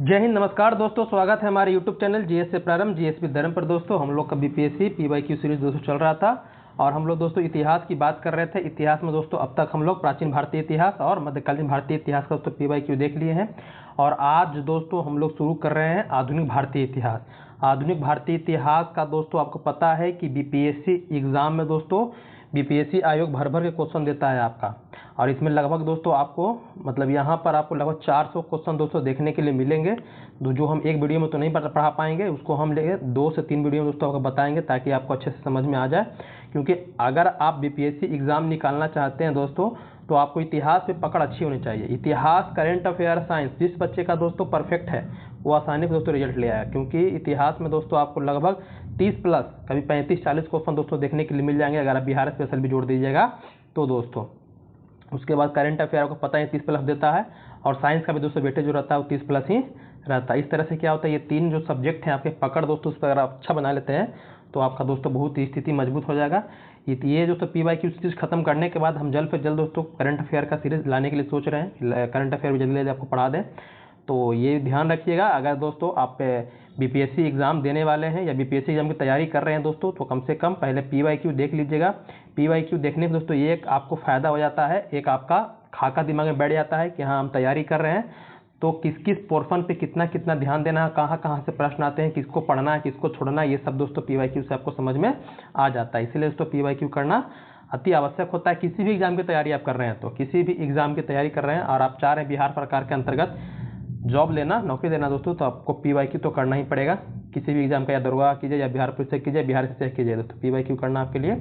जय हिंद, नमस्कार दोस्तों। स्वागत है हमारे यूट्यूब चैनल जीएस से प्रारंभ जीएस विद धर्म पर। दोस्तों हम लोग का बीपीएससी पीवाईक्यू सीरीज दोस्तों चल रहा था और हम लोग दोस्तों इतिहास की बात कर रहे थे। इतिहास में दोस्तों अब तक हम लोग प्राचीन भारतीय इतिहास और मध्यकालीन भारतीय इतिहास का दोस्तों पीवाईक्यू देख लिए हैं और आज दोस्तों हम लोग शुरू कर रहे हैं आधुनिक भारतीय इतिहास। आधुनिक भारतीय इतिहास का दोस्तों आपको पता है कि बीपीएससी एग्जाम में दोस्तों बीपीएससी आयोग भर भर के क्वेश्चन देता है आपका, और इसमें लगभग दोस्तों आपको मतलब यहाँ पर आपको लगभग 400 क्वेश्चन दोस्तों देखने के लिए मिलेंगे। जो हम एक वीडियो में तो नहीं पढ़ा पाएंगे, उसको हम लेंगे 2 से 3 वीडियो में दोस्तों आपको बताएंगे ताकि आपको अच्छे से समझ में आ जाए। क्योंकि अगर आप बीपीएससी एग्जाम निकालना चाहते हैं दोस्तों तो आपको इतिहास पे पकड़ अच्छी होनी चाहिए। इतिहास, करेंट अफेयर, साइंस जिस बच्चे का दोस्तों परफेक्ट है वो आसानी से दोस्तों रिजल्ट ले आया। क्योंकि इतिहास में दोस्तों आपको लगभग 30 प्लस कभी 35-40 क्वेश्चन दोस्तों देखने के लिए मिल जाएंगे अगर आप बिहार स्पेशल भी जोड़ दीजिएगा तो दोस्तों। उसके बाद करंट अफेयर आपको पता है 30 प्लस देता है, और साइंस का भी दोस्तों वेटेज जो रहता है वो 30 प्लस ही रहता है। इस तरह से क्या होता है, ये 3 जो सब्जेक्ट हैं आपके पकड़ दोस्तों, उस पर अगर आप अच्छा बना लेते हैं तो आपका दोस्तों बहुत ही स्थिति मजबूत हो जाएगा। ये दोस्तों पीवाईक्यू सीरीज खत्म करने के बाद हम जल्द से जल्द दोस्तों करंट अफेयर का सीरीज लाने के लिए सोच रहे हैं। करंट अफेयर भी जल्दी जल्दी आपको पढ़ा दें, तो ये ध्यान रखिएगा। अगर दोस्तों आप बीपीएससी एग्जाम देने वाले हैं या बीपीएससी एग्जाम की तैयारी कर रहे हैं दोस्तों, तो कम से कम पहले पीवाईक्यू देख लीजिएगा। पीवाईक्यू देखने से दोस्तों ये एक आपको फायदा हो जाता है, एक आपका खाका दिमाग में बैठ जाता है कि हाँ हम तैयारी कर रहे हैं तो किस किस पोर्शन पे कितना कितना ध्यान देना है, कहाँ कहाँ से प्रश्न आते हैं, किसको पढ़ना है, किसको छोड़ना है, ये सब दोस्तों पीवाईक्यू से आपको समझ में आ जाता है। इसलिए दोस्तों पीवाईक्यू करना अति आवश्यक होता है। किसी भी एग्जाम की तैयारी आप कर रहे हैं तो किसी भी एग्जाम की तैयारी कर रहे हैं और आप चाह रहे हैं बिहार सरकार के अंतर्गत जॉब लेना, नौकरी देना दोस्तों, तो आपको पीवाईक्यू तो करना ही पड़ेगा। किसी भी एग्जाम का, या दरोगा कीजिए या बिहार पुलिस से कीजिए, बिहार से कीजिए दोस्तों, पीवाईक्यू करना आपके लिए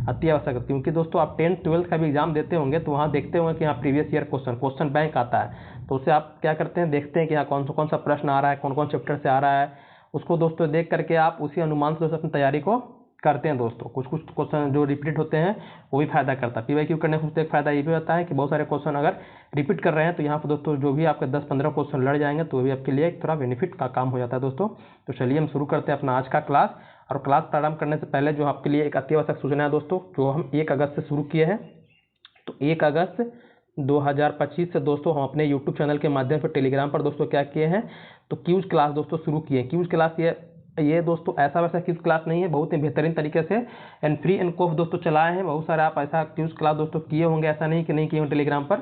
अति आवश्यक है। क्योंकि दोस्तों आप 10th-12th का भी एग्जाम देते होंगे तो वहाँ देखते होंगे कि यहाँ प्रीवियस ईयर क्वेश्चन बैंक आता है, तो उससे आप क्या करते हैं, देखते हैं कि यहाँ कौन सा प्रश्न आ रहा है, कौन कौन चैप्टर से आ रहा है, उसको दोस्तों देख करके आप उसी अनुमान से दोस्तों अपनी तैयारी को करते हैं दोस्तों। कुछ क्वेश्चन जो रिपीट होते हैं वो भी फायदा करता है। पीवाईक्यू करने से एक फायदा ये भी होता है कि बहुत सारे क्वेश्चन अगर रिपीट कर रहे हैं तो यहाँ पर दोस्तों जो भी आपके 10-15 क्वेश्चन लड़ जाएंगे तो भी आपके लिए एक थोड़ा बेनिफिट का काम हो जाता है दोस्तों। तो चलिए हम शुरू करते हैं अपना आज का क्लास। और क्लास प्रारंभ करने से पहले जो आपके लिए एक अति आवश्यक सूचना है दोस्तों, जो हम 1 अगस्त से शुरू किए हैं, तो 1 अगस्त 2025 से दोस्तों हम अपने यूट्यूब चैनल के माध्यम से टेलीग्राम पर दोस्तों क्या किए हैं, तो क्यूज क्लास दोस्तों शुरू किए हैं। क्यूज क्लास ये दोस्तों ऐसा वैसा क्यूज क्लास नहीं है, बहुत ही बेहतरीन तरीके से एंड फ्री एंड कोफ दोस्तों चलाए हैं। बहुत सारे आप ऐसा क्यूज क्लास दोस्तों किए होंगे, ऐसा नहीं कि नहीं किए हों टेलीग्राम पर।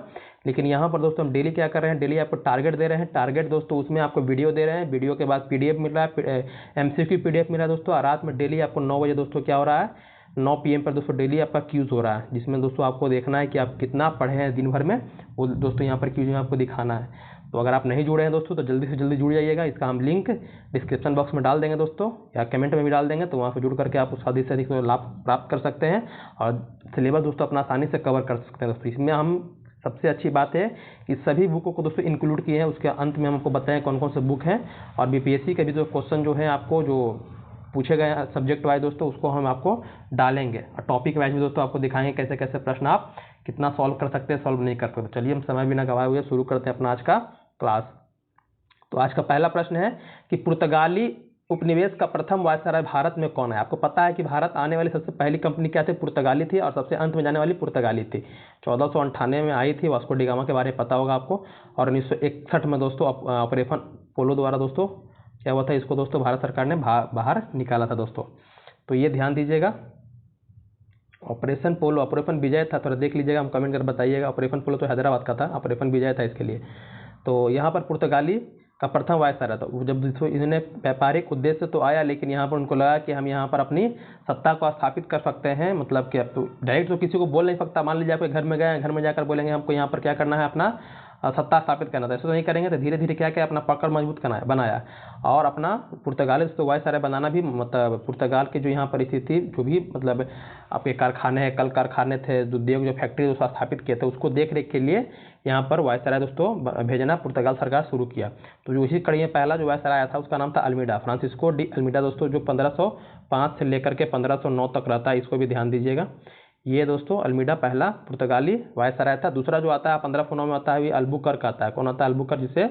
लेकिन यहाँ पर दोस्तों हम डेली क्या कर रहे हैं, डेली आपको टारगेट दे रहे हैं। टारगेट दोस्तों उसमें आपको वीडियो दे रहे हैं, वीडियो के बाद पीडीएफ मिल रहा है, एमसीक्यू पीडीएफ मिल रहा है दोस्तों। और रात में डेली आपको 9 बजे दोस्तों क्या हो रहा है, 9 PM पर दोस्तों डेली आपका क्यूज हो रहा है, जिसमें दोस्तों आपको देखना है कि आप कितना पढ़े हैं दिन भर में, वो दोस्तों यहाँ पर क्यूज में आपको दिखाना है। तो अगर आप नहीं जुड़े हैं दोस्तों तो जल्दी से जल्दी जुड़ जाइएगा। इसका हम लिंक डिस्क्रिप्शन बॉक्स में डाल देंगे दोस्तों, या कमेंट में भी डाल देंगे, तो वहाँ से जुड़ करके आप उस अधिक से अधिक लाभ प्राप्त कर सकते हैं और सिलेबस दोस्तों अपना आसानी से कवर कर सकते हैं दोस्तों। इसमें हम सबसे अच्छी बात है कि सभी बुकों को दोस्तों इंक्लूड किए हैं। उसके अंत में हमको बताएं कौन कौन से बुक हैं, और बीपीएससी के भी जो क्वेश्चन जो है आपको जो पूछे गए सब्जेक्ट वाइज दोस्तों उसको हम आपको डालेंगे, और टॉपिक वाइज भी दोस्तों आपको दिखाएंगे कैसे कैसे प्रश्न आप कितना सॉल्व कर सकते हैं, सॉल्व नहीं कर सकते। चलिए हम समय बिना गवाए हुए शुरू करते हैं अपना आज का क्लास। तो आज का पहला प्रश्न है कि पुर्तगाली उपनिवेश का प्रथम वायसराय भारत में कौन है। आपको पता है कि भारत आने वाली सबसे पहली कंपनी क्या थी, पुर्तगाली थी, और सबसे अंत में जाने वाली पुर्तगाली थी। 1498 में आई थी, वास्को डी गामा के बारे में पता होगा आपको। और 1961 में दोस्तों ऑपरेशन पोलो द्वारा दोस्तों क्या हुआ था, इसको दोस्तों भारत सरकार ने बाहर निकाला था दोस्तों। तो ये ध्यान दीजिएगा। ऑपरेशन पोलो, ऑपरेशन विजय था, थोड़ा देख लीजिएगा, हम कमेंट कर बताइएगा। ऑपरेशन पोलो तो हैदराबाद का था, ऑपरेशन विजय था इसके लिए। तो यहाँ पर पुर्तगाली का प्रथम वायसराय था। जब इन्होंने व्यापारिक उद्देश्य तो आया, लेकिन यहाँ पर उनको लगा कि हम यहाँ पर अपनी सत्ता को स्थापित कर सकते हैं। मतलब कि अब तो डायरेक्ट तो किसी को बोल नहीं सकता। मान लीजिए आपके घर में गए, घर में जाकर बोलेंगे हमको यहाँ पर क्या करना है, अपना सत्ता स्थापित करना था, ऐसा तो नहीं करेंगे। तो धीरे धीरे क्या क्या अपना पकड़ मजबूत बनाया और अपना पुर्तगाली तो वायसराय बनाना भी, मतलब पुर्तगाल की जो यहाँ परिस्थिति, जो भी मतलब आपके कारखाने हैं, कल कारखाने थे, उद्योग जो फैक्ट्री दोस्तों स्थापित किए थे, उसको देख रेख के लिए यहाँ पर वायसराय दोस्तों भेजना पुर्तगाल सरकार शुरू किया। तो जो इसी कड़ी में पहला जो वायसराय आया था उसका नाम था अल्मीडा, फ्रांसिस्को डी अल्मीडा दोस्तों, जो 1505 से लेकर के 1509 तक रहता है। इसको भी ध्यान दीजिएगा। ये दोस्तों अल्मीडा पहला पुर्तगाली वायसराय था। दूसरा जो आता है 1509 में आता है, ये अल्बुकर्क आता है। कौन आता है, अल्बुकर्क, जिसे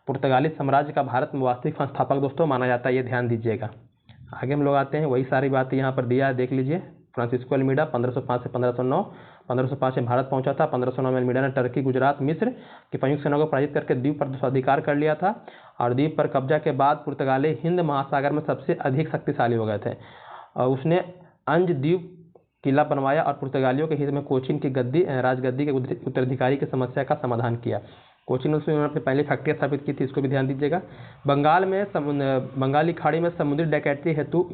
पुर्तगाली साम्राज्य का भारत में वास्तविक संस्थापक दोस्तों माना जाता है। ये ध्यान दीजिएगा। आगे हम लोग आते हैं, वही सारी बात यहाँ पर दिया है, देख लीजिए। फ्रांसिस्को अल्मीडा 1505 से 1509 1505 में भारत पहुंचा था। 1509 में अल्मीडा ने टर्की, गुजरात, मिस्र की संयुक्त सेना को पराजित करके द्वीप पर स्वाधिकार कर लिया था और द्वीप पर कब्जा के बाद पुर्तगाली हिंद महासागर में सबसे अधिक शक्तिशाली हो गए थे। और उसने अंज द्वीप किला बनवाया और पुर्तगालियों के हित में कोचीन की राजगद्दी के उत्तराधिकारी की समस्या का समाधान किया। कोचीन में उन्होंने अपनी पहली फैक्ट्री स्थापित की थी, इसको भी ध्यान दीजिएगा। बंगाली खाड़ी में समुद्री डकैती हेतु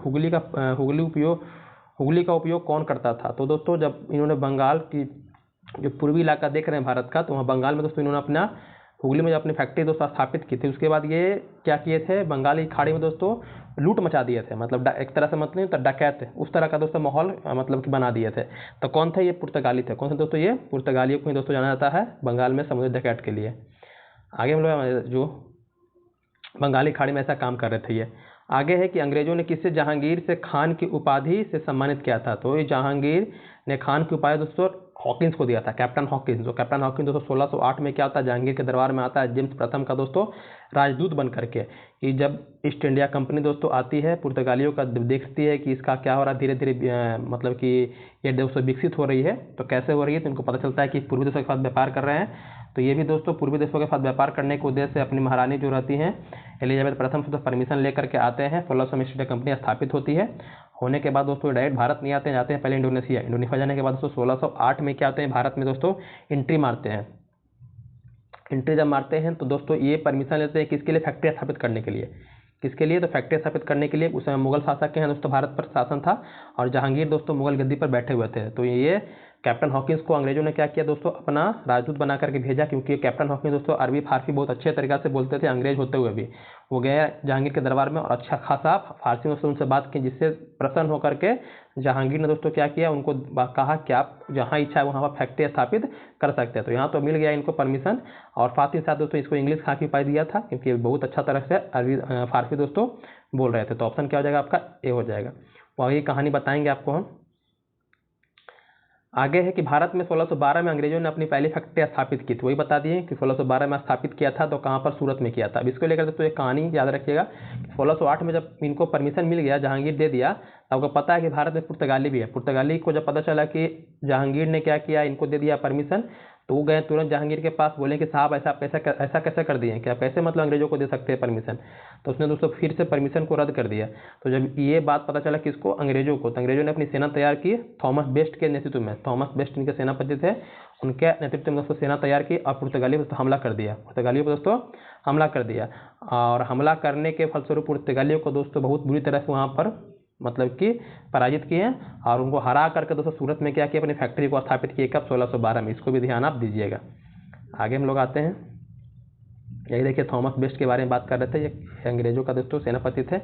हुगली का उपयोग कौन करता था? तो दोस्तों जब इन्होंने बंगाल की जो पूर्वी इलाका देख रहे हैं भारत का, तो वहाँ बंगाल में दोस्तों इन्होंने अपना हुगली में जो अपनी फैक्ट्री दोस्तों स्थापित की थी, उसके बाद ये क्या किए थे, बंगाली खाड़ी में दोस्तों लूट मचा दिए थे। मतलब एक तरह से मतलब तो डकैत उस तरह का दोस्तों माहौल मतलब कि बना दिए थे। तो कौन थे? ये पुर्तगाली थे। कौन से दोस्तों? ये पुर्तगालियों को ही दोस्तों जाना जाता है बंगाल में समुद्री डकैत के लिए। आगे हम लोग जो बंगाली खाड़ी में ऐसा काम कर रहे थे ये। आगे है कि अंग्रेजों ने किसे जहांगीर से खान की उपाधि से सम्मानित किया था? तो ये जहांगीर ने खान की उपाधि दोस्तों हॉकिंस को दिया था, कैप्टन हॉकिंस। जो कैप्टन हॉकिंस दोस्तों 1608 में क्या होता है, जहांगीर के दरबार में आता है जेम्स प्रथम का दोस्तों राजदूत बन करके। कि जब ईस्ट इंडिया कंपनी दोस्तों आती है, पुर्तगालियों का देखती है कि इसका क्या हो रहा है, धीरे धीरे मतलब कि ये दोस्तों विकसित हो रही है, तो कैसे हो रही है, तो इनको पता चलता है कि पूर्वी देशों के साथ व्यापार कर रहे हैं। तो ये भी दोस्तों पूर्वी देशों के साथ व्यापार करने के उद्देश्य से अपनी महारानी जो रहती हैं एलिजाबेथ प्रथम से परमिशन लेकर के आते हैं। 1600 में ईस्ट इंडिया कंपनी स्थापित होती है। होने के बाद दोस्तों डायरेक्ट भारत नहीं आते हैं, जाते हैं पहले इंडोनेशिया जाने के बाद दोस्तों 1608 में क्या आते हैं, भारत में दोस्तों एंट्री मारते हैं। एंट्री जब मारते हैं तो दोस्तों ये परमिशन लेते हैं किसके लिए, फैक्ट्री स्थापित करने के लिए। किसके लिए? तो फैक्ट्री स्थापित करने के लिए। उस समय मुगल शासक के हैं दोस्तों, भारत पर शासन था और जहांगीर दोस्तों मुगल गद्दी पर बैठे हुए थे। तो ये कैप्टन हॉकिंस को अंग्रेजों ने क्या किया दोस्तों, अपना राजदूत बना करके भेजा, क्योंकि कैप्टन हॉकिंस दोस्तों अरबी फारसी बहुत अच्छे तरीके से बोलते थे, अंग्रेज होते हुए भी। वो गए जहांगीर के दरबार में और अच्छा खासा फारसी में उनसे बात की, जिससे प्रसन्न होकर के जहांगीर ने दोस्तों क्या किया, उनको कहा कि आप जहाँ इच्छा है वहाँ पर फैक्ट्री स्थापित कर सकते हैं। तो यहाँ तो मिल गया इनको परमिशन। और साथ ही साथ दोस्तों इसको इंग्लिश खाकी पाई दिया था, क्योंकि बहुत अच्छा तरह से अरबी फारसी दोस्तों बोल रहे थे। तो ऑप्शन क्या हो जाएगा आपका? ए हो जाएगा। और ये कहानी बताएंगे आपको हम। आगे है कि भारत में 1612 में अंग्रेजों ने अपनी पहली फैक्ट्री स्थापित की थी। वही बता दिए कि 1612 में स्थापित किया था, तो कहाँ पर? सूरत में किया था। अब इसको लेकर दोस्तों एक कहानी याद रखिएगा। 1608 में जब इनको परमिशन मिल गया, जहांगीर दे दिया, तो आपको पता है कि भारत में पुर्तगाली भी है। पुर्तगाली को जब पता चला कि जहांगीर ने क्या किया, इनको दे दिया परमिशन, तो वो गए तुरंत जहांगीर के पास, बोले कि साहब ऐसा कैसे कर दिए, क्या कैसे मतलब अंग्रेजों को दे सकते हैं परमिशन? तो उसने दोस्तों फिर से परमिशन को रद्द कर दिया। तो जब ये बात पता चला किसको, अंग्रेजों को, तो अंग्रेजों ने अपनी सेना तैयार की थॉमस बेस्ट के नेतृत्व में। थॉमस बेस्ट इनके सेनापति थे, उनके नेतृत्व में दोस्तों सेना तैयार की और पुर्तगालियों पर हमला कर दिया। पुर्तगालियों पर दोस्तों हमला कर दिया और हमला करने के फलस्वरूप पुर्तगालियों को दोस्तों बहुत बुरी तरह से वहाँ पर मतलब कि पराजित किए और उनको हरा करके दोस्तों सूरत में क्या किया, अपनी फैक्ट्री को स्थापित किए। कब? 1612 में। इसको भी ध्यान आप दीजिएगा। आगे हम लोग आते हैं। यही देखिए थॉमस बेस्ट के बारे में बात कर रहे थे। ये अंग्रेजों का दोस्तों सेनापति थे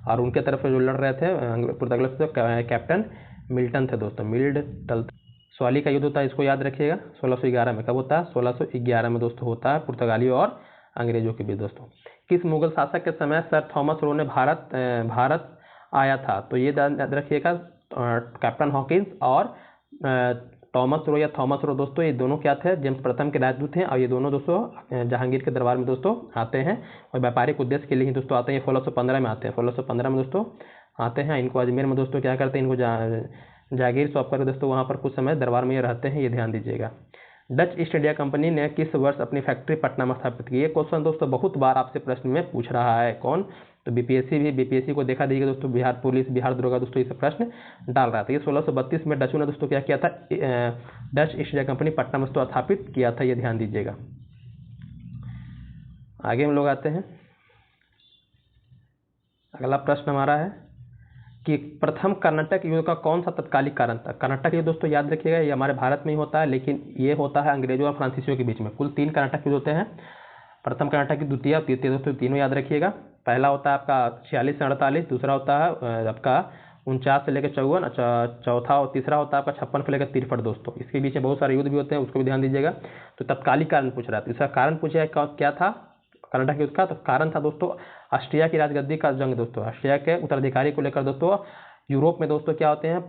और उनके तरफ से जो लड़ रहे थे पुर्तगालियों से कैप्टन मिल्टन थे दोस्तों, मिल्टन। स्वाली का युद्ध होता है, इसको याद रखिएगा, 1611 में। कब होता है? 1611 में दोस्तों होता है, पुर्तगालियों और अंग्रेजों के बीच दोस्तों। किस मुगल शासक के समय सर थॉमस रो ने भारत आया था? तो ये याद रखिएगा, कैप्टन हॉकिंस और थॉमस रो या थॉमस रो दोस्तों, ये दोनों क्या थे, जेम्स प्रथम के राजदूत हैं और ये दोनों दोस्तों जहांगीर के दरबार में दोस्तों आते हैं और व्यापारिक उद्देश्य के लिए ही दोस्तों आते हैं। 1615 में आते हैं, 1615 में दोस्तों आते हैं। इनको अजमेर में दोस्तों क्या करते हैं, इनको जागीर सौंप कर दोस्तों वहाँ पर कुछ समय दरबार में रहते हैं, ये ध्यान दीजिएगा। डच ईस्ट इंडिया कंपनी ने किस वर्ष अपनी फैक्ट्री पटना में स्थापित की? ये क्वेश्चन दोस्तों बहुत बार आपसे प्रश्न में पूछ रहा है। कौन? तो बीपीएससी को देखा दीजिएगा दोस्तों, बिहार पुलिस, बिहार दरोगा दोस्तों इसे प्रश्न डाल रहा था। ये 1632 में डचों ने दोस्तों क्या किया था, Dutch east India company Patna में दोस्तों स्थापित किया था, ये ध्यान दीजिएगा। आगे हम लोग आते हैं। अगला प्रश्न हमारा है कि प्रथम कर्नाटक युद्ध का कौन सा तत्कालिक कारण था? कर्नाटक युद्ध दोस्तों याद रखिएगा, ये हमारे भारत में ही होता है, लेकिन ये होता है अंग्रेजों और फ्रांसीसियों के बीच में। कुल 3 कर्नाटक युद्ध होते हैं। प्रथम कर्नाटक युद्ध, द्वितीय और तृतीय दोस्तों तीनों याद रखिएगा। पहला होता है आपका 46 से 48, दूसरा होता है आपका 49 से लेकर 54, चौथा और तीसरा होता है आपका 56 से लेकर 63 दोस्तों। इसके बीच में बहुत सारे युद्ध भी होते हैं, उसको भी ध्यान दीजिएगा। तो तत्कालिक कारण पूछ रहा था, इसका कारण पूछा क्या था कर्नाटक युद्ध का? तो कारण था दोस्तों ऑस्ट्रिया की राजगद्दी का जंग दोस्तों। ऑस्ट्रिया के उत्तराधिकारी को लेकर दोस्तों यूरोप में दोस्तों क्या होते हैं,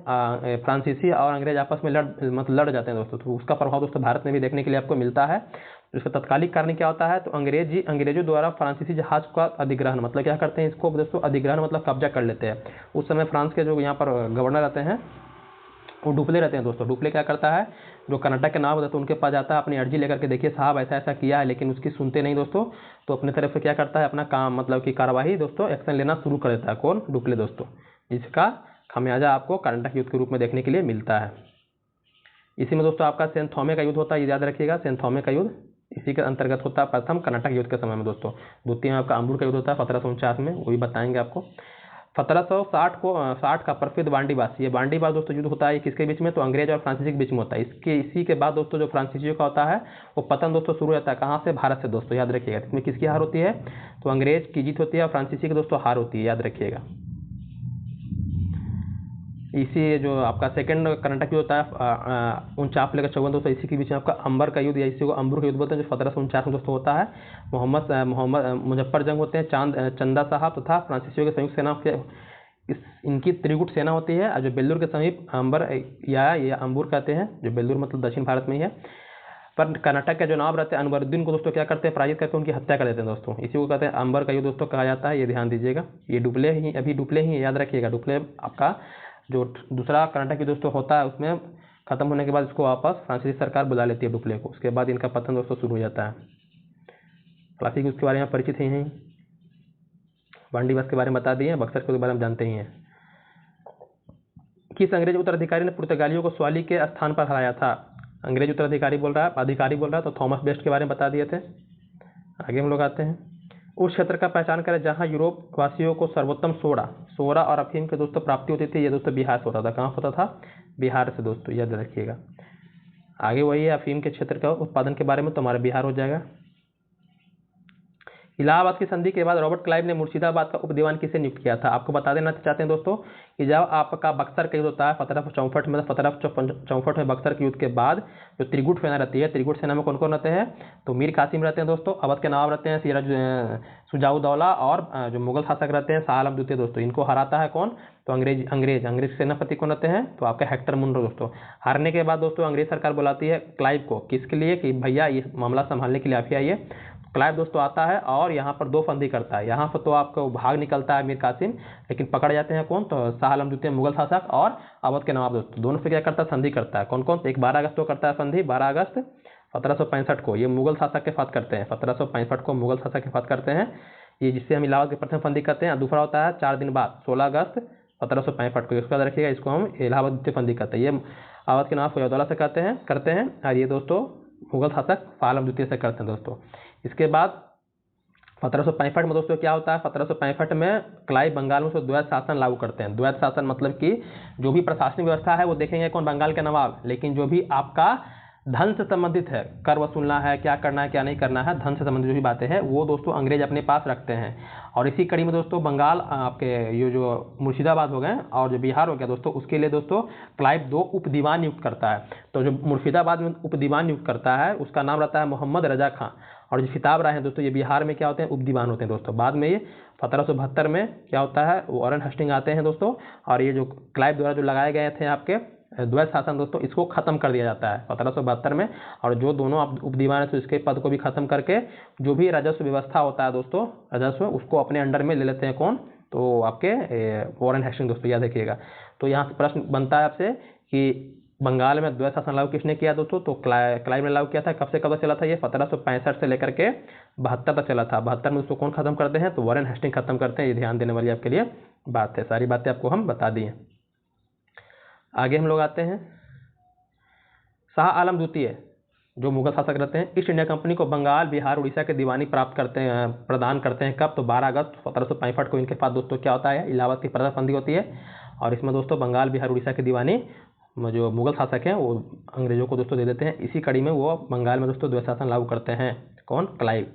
फ्रांसीसी और अंग्रेज आपस में लड़ जाते हैं दोस्तों। तो उसका प्रभाव दोस्तों भारत में भी देखने के लिए आपको मिलता है। तो इसका तत्कालिक कारण क्या होता है? तो अंग्रेजों द्वारा फ्रांसीसी जहाज का अधिग्रहण, मतलब क्या करते हैं इसको दोस्तों, अधिग्रहण मतलब कब्जा कर लेते हैं। उस समय फ्रांस के जो यहाँ पर गवर्नर रहते हैं वो डुप्ले रहते हैं दोस्तों। डुप्ले क्या करता है, जो कर्नाटक के नवाब होता है तो उनके पास जाता है अपनी अर्जी लेकर के, देखिए साहब ऐसा ऐसा किया है, लेकिन उसकी सुनते नहीं दोस्तों। तो अपने तरफ से क्या करता है, अपना काम मतलब कि कार्रवाई दोस्तों, एक्शन लेना शुरू कर देता है। कौन? डुप्ले दोस्तों, जिसका खामियाजा आपको कर्नाटक युद्ध के रूप में देखने के लिए मिलता है। इसी में दोस्तों आपका सेंट थॉमे का युद्ध होता है, ये याद रखिएगा। सेंट थॉमे का युद्ध इसी के अंतर्गत होता है, प्रथम कर्नाटक युद्ध के समय में दोस्तों। द्वितीय में आपका अंबुर का युद्ध होता है 1749 में, वो भी बताएंगे आपको। 1760 का प्रसिद्ध बांडीबास, ये बांडीबास दोस्तों युद्ध होता है किसके बीच में, तो अंग्रेज और फ्रांसीसी के बीच में होता है। इसी के बाद दोस्तों जो फ्रांसीसियों का होता है वो पतन दोस्तों शुरू होता है, कहाँ से? भारत से दोस्तों, याद रखिएगा। इसमें किसकी हार होती है, तो अंग्रेज की जीत होती है और फ्रांसीसी की दोस्तों हार होती है, याद रखिएगा। इसी जो आपका सेकंड कर्नाटक युद्ध होता है 49 लेकर 54 दोस्तों, इसी के बीच में आपका अंबर का युद्ध या इसी को अंबुर का युद्ध बोलते हैं, जो 1749 में दोस्तों होता है। मोहम्मद मुजफ्फर जंग होते हैं, चंदा साहब तथा फ्रांसीसियों के संयुक्त सेना के इनकी त्रिगुट सेना होती है। और जो बेल्लूर के समीप अंबर या अंबुर कहते हैं, जो बेल्लूर मतलब दक्षिण भारत में ही है। पर कर्नाटक के जो नवाब रहते हैं अनवरुद्दीन को दोस्तों क्या करते हैं, पराजित करके उनकी हत्या कर देते हैं दोस्तों। इसी को कहते हैं अंबर का युद्ध दोस्तों कहा जाता है, ये ध्यान दीजिएगा। ये डुप्ले ही अभी डुप्ले ही याद रखिएगा। डुप्ले आपका जो दूसरा कर्नाटक युद्ध दोस्तों होता है उसमें खत्म होने के बाद इसको वापस फ्रांसीसी सरकार बुला लेती है डुप्ले को। उसके बाद इनका पतन दोस्तों शुरू हो जाता है। क्लासिक उसके बारे में परिचित ही हैं, बांडीबास के बारे में बता दिए, बक्सर के बारे में जानते ही हैं। किस अंग्रेज उत्तराधिकारी ने पुर्तगालियों को स्वाली के स्थान पर हराया था? अंग्रेज उत्तराधिकारी बोल रहा है, अधिकारी बोल रहा है, तो थॉमस बेस्ट के बारे में बता दिए थे। आगे हम लोग आते हैं। उस क्षेत्र का पहचान करें जहां यूरोप वासियों को सर्वोत्तम सोडा और अफीम के दोस्तों प्राप्ति होती थी। ये दोस्तों बिहार से होता था। कहाँ होता था? बिहार से दोस्तों, याद रखिएगा। आगे वही है अफीम के क्षेत्र का उत्पादन के बारे में, तो हमारा बिहार हो जाएगा। इलाहाबाद की संधि के बाद रॉबर्ट क्लाइव ने मुर्शिदाबाद का उपदीवान किसे नियुक्त किया था? आपको बता देना चाहते हैं दोस्तों कि जब आपका बक्सर का युद्ध होता है 1764 में, 1764 में बक्सर के युद्ध के बाद जो त्रिगुट सेना रहती है, त्रिगुट सेना में कौन कौन रहते हैं, तो मीर कासिम रहते हैं दोस्तों, अवध के नवाब रहते हैं सिराज सुजाउद्दौला, और जो मुगल शासक रहते हैं शाह आलम द्वितीय दोस्तों। इनको हराता है कौन? तो अंग्रेज सेनापति कौन रहते हैं, तो आपके हेक्टर मुनरो दोस्तों। हारने के बाद दोस्तों अंग्रेज सरकार बुलाती है क्लाइव को, किसके लिए, कि भैया ये मामला संभालने के लिए आप ही आइए। क्लाइव दोस्तों आता है और यहाँ पर दो फंदी करता है। यहाँ पर तो आपको भाग निकलता है मीर कासिम, लेकिन पकड़ जाते हैं कौन, तो शाह आलम द्वितीय मुगल शासक और अवध के नवाब दोस्तों। दोनों से क्या करता है, संधि करता है। कौन कौन? एक 12 अगस्त को करता है संधि, 12 अगस्त 1765 को ये मुगल शासक के साथ करते हैं। 1765 को मुगल शासक के साथ करते हैं, ये जिससे हम इलाहाबाद के प्रथम फंदी करते हैं। दूसरा होता है 4 दिन बाद 16 अगस्त 1765 को, इसको याद रखिएगा, इसको हम इलाहाबाद द्वितीय फंदी करते हैं। ये अवध के नवाब सुजाउद्दौला से करते हैं और ये दोस्तों मुगल शासक शाह आलम द्वितीय से करते हैं दोस्तों। इसके बाद 1765 में दोस्तों क्या होता है, 1765 में क्लाइव बंगाल में द्वैत शासन लागू करते हैं। द्वैत शासन मतलब कि जो भी प्रशासनिक व्यवस्था है वो देखेंगे कौन, बंगाल के नवाब, लेकिन जो भी आपका धन से संबंधित है, कर वसूलना है, क्या करना है क्या नहीं करना है, धन से संबंधित जो भी बातें हैं वो दोस्तों अंग्रेज अपने पास रखते हैं। और इसी कड़ी में दोस्तों बंगाल आपके ये जो मुर्शिदाबाद हो गए और जो बिहार हो गया दोस्तों, उसके लिए दोस्तों क्लाइव 2 उपदीवान नियुक्त करता है। तो जो मुर्शिदाबाद में उपदीवान नियुक्त करता है उसका नाम रहता है मोहम्मद रजा खां, और जो खिताब रहे हैं दोस्तों ये बिहार में क्या होते हैं, उपदीवान होते हैं दोस्तों। बाद में ये 1772 में क्या होता है, वॉरेन हेस्टिंग आते हैं दोस्तों, और ये जो क्लाइव द्वारा जो लगाए गए थे आपके द्वैत शासन दोस्तों, इसको खत्म कर दिया जाता है 1772 में। और जो दोनों उपदीवान है तो इसके पद को भी खत्म करके जो भी राजस्व व्यवस्था होता है दोस्तों, राजस्व उसको अपने अंडर में ले लेते हैं कौन, तो आपके वॉरेन हेस्टिंग दोस्तों, याद रखिएगा। तो यहाँ से प्रश्न बनता है आपसे कि बंगाल में द्वैत शासन लागू किसने किया दोस्तों, तो क्लाइव ने लागू किया था। कब से कब तक चला था ये, 1765 से लेकर के 72 तक चला था। 72 में उसको कौन खत्म करते हैं, तो वॉरेन हेस्टिंग खत्म करते हैं। ये ध्यान देने वाली आपके लिए बात है, सारी बातें आपको हम बता दिए। आगे हम लोग आते हैं। शाह आलम द्वितीय जो मुगल शासक रहते हैं, ईस्ट इंडिया कंपनी को बंगाल, बिहार, उड़ीसा के दीवानी प्रदान करते हैं कब, तो 12 अगस्त 1765 को इनके पास दोस्तों क्या होता है, इलाहाबाद की प्रथम संधि होती है। और इसमें दोस्तों बंगाल, बिहार, उड़ीसा के दीवानी जो मुगल शासक हैं वो अंग्रेजों को दोस्तों दे देते हैं। इसी कड़ी में वो बंगाल में दोस्तों द्वैत शासन लागू करते हैं कौन, क्लाइव।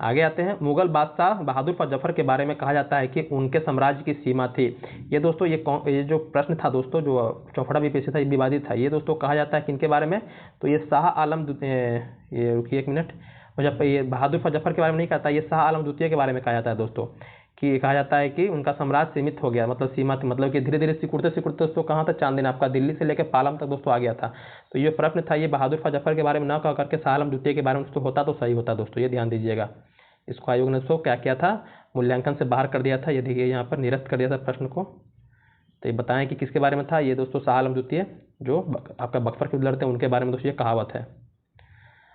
आगे आते हैं। मुगल बादशाह बहादुर शाह जफर के बारे में कहा जाता है कि उनके साम्राज्य की सीमा थी। ये दोस्तों ये जो प्रश्न था दोस्तों, जो चौपड़ा बीपीएससी था, ये विवादित था। ये दोस्तों कहा जाता है कि इनके बारे में, तो ये शाह आलम, ये रुकिए एक मिनट, मुझे ये बहादुर शाह जफर के बारे में नहीं कहता, ये शाह आलम द्वितीय के बारे में कहा जाता है दोस्तों, कि कहा जाता है कि उनका साम्राज्य सीमित हो गया, मतलब सीमा थी, मतलब कि धीरे धीरे सिकुड़ते सिकुड़ते दोस्तों कहाँ तक, चांदनी आपका दिल्ली से लेकर पालम तक दोस्तों आ गया था। तो ये प्रश्न था, ये बहादुर शाह जफर के बारे में ना कह करके शाह आलम द्वितीय के बारे में दोस्तों होता तो सही होता दोस्तों, ये ध्यान दीजिएगा। इसको आयोग ने दोस्तों क्या किया था, मूल्यांकन से बाहर कर दिया था। ये देखिए यहाँ पर निरस्त कर दिया था प्रश्न को। तो ये बताएं कि किसके बारे में था ये दोस्तों, शाह आलम द्वितीय जो आपका बक्सर के लड़ते हैं उनके बारे में दोस्तों ये कहावत है।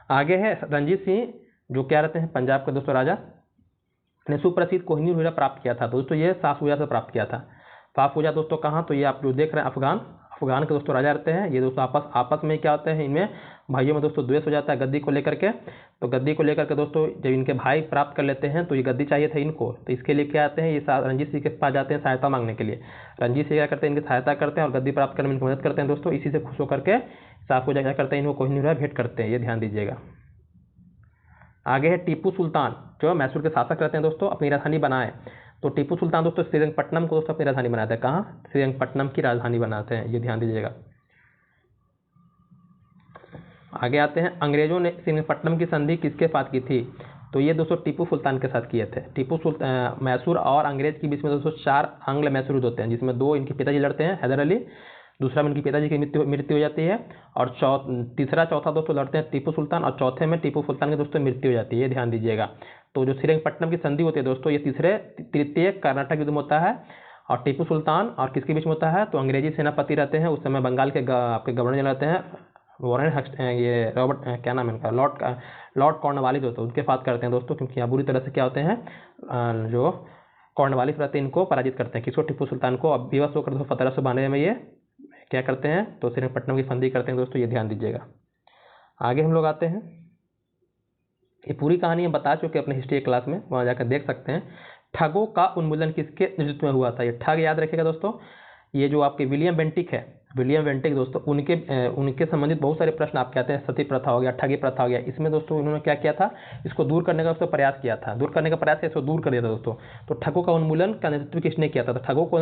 आगे है रणजीत सिंह, जो क्या रहते हैं पंजाब के दोस्तों राजा, ने सुप्रसिद्ध कोहिनूर हीरा प्राप्त किया था। दोस्तों ये साफूजा से प्राप्त किया था। साफूजा दोस्तों कहाँ, तो ये आप जो देख रहे हैं अफगान के दोस्तों राजा रहते हैं। ये दोस्तों आपस में क्या होते हैं, इनमें भाइयों में दोस्तों द्वेष हो जाता है गद्दी को लेकर के। तो गद्दी को लेकर के दोस्तों जब इनके भाई प्राप्त कर लेते हैं तो ये गद्दी चाहिए था इनको, तो इसके लिए क्या आते हैं, ये रणजीत सिंह के पास जाते हैं सहायता मांगने के लिए। रणजीत सिंह क्या करते हैं, इनकी सहायता करते हैं और गद्दी प्राप्त करने में इनकी मदद करते हैं दोस्तों। इसी से खुश होकर के साफूजा क्या करते हैं, इनको कोहिनूर हीरा भेंट करते हैं, ये ध्यान दीजिएगा। आगे है टीपू सुल्तान, जो मैसूर के शासक रहते हैं दोस्तों, अपनी राजधानी बनाए। तो टीपू सुल्तान दोस्तों श्रीरंगपट्टनम को दोस्तों अपनी राजधानी बनाते हैं। कहाँ, श्रीरंगपट्टनम की राजधानी बनाते हैं, ये ध्यान दीजिएगा। आगे आते हैं, अंग्रेजों ने श्रीरंगपट्टनम की संधि किसके साथ की थी, तो ये दोस्तों टीपू सुल्तान के साथ किए थे। टीपू सुल्तान मैसूर और अंग्रेज के बीच में दोस्तों 4 आंग्ल मैसूर युद्ध होते हैं, जिसमें 2 इनके पिताजी लड़ते हैं, हैदर अली, दूसरा में इनके पिताजी की मृत्यु हो जाती है, और तीसरा चौथा दोस्तों लड़ते हैं टीपू सुल्तान, और चौथे में टीपू सुल्तान की दोस्तों मृत्यु हो जाती है, ये ध्यान दीजिएगा। तो जो श्रीरंगपट्टनम की संधि होती है दोस्तों, ये तृतीय कर्नाटक युद्ध में होता है, और टीपू सुल्तान और किसके बीच में होता है, तो अंग्रेजी सेनापति रहते हैं उस समय बंगाल के आपके गवर्नर रहते हैं वॉरेन, ये रॉबर्ट क्या नाम है इनका, लॉर्ड कॉर्नवालिस होते हैं, उनके साथ करते हैं दोस्तों, क्योंकि यहाँ बुरी तरह से क्या होते हैं जो कॉर्नवालिस रहते हैं इनको पराजित करते हैं, किसको, टीपू सुल्तान को। अब विवश होकर 1792 में ये क्या करते हैं, तो श्रीरंगपट्टनम की संधि करते हैं दोस्तों, ये ध्यान दीजिएगा। आगे हम लोग आते हैं, ये पूरी कहानी हम बता चुके अपने हिस्ट्री क्लास में, वहाँ जाकर देख सकते हैं। ठगों का उन्मूलन किसके नेतृत्व में हुआ था, ये ठग याद रखिएगा दोस्तों, ये जो आपके विलियम बेंटिक है, विलियम बेंटिक दोस्तों, उनके संबंधित बहुत सारे प्रश्न आपके आते हैं। सती प्रथा हो गया, ठगी प्रथा हो गया, इसमें दोस्तों उन्होंने क्या किया था, इसको दूर करने का दोस्तों प्रयास किया था। दूर करने का प्रयास इसको दूर कर दिया था दोस्तों। तो ठगों का उन्मूलन का नेतृत्व किसने किया था, तो ठगों को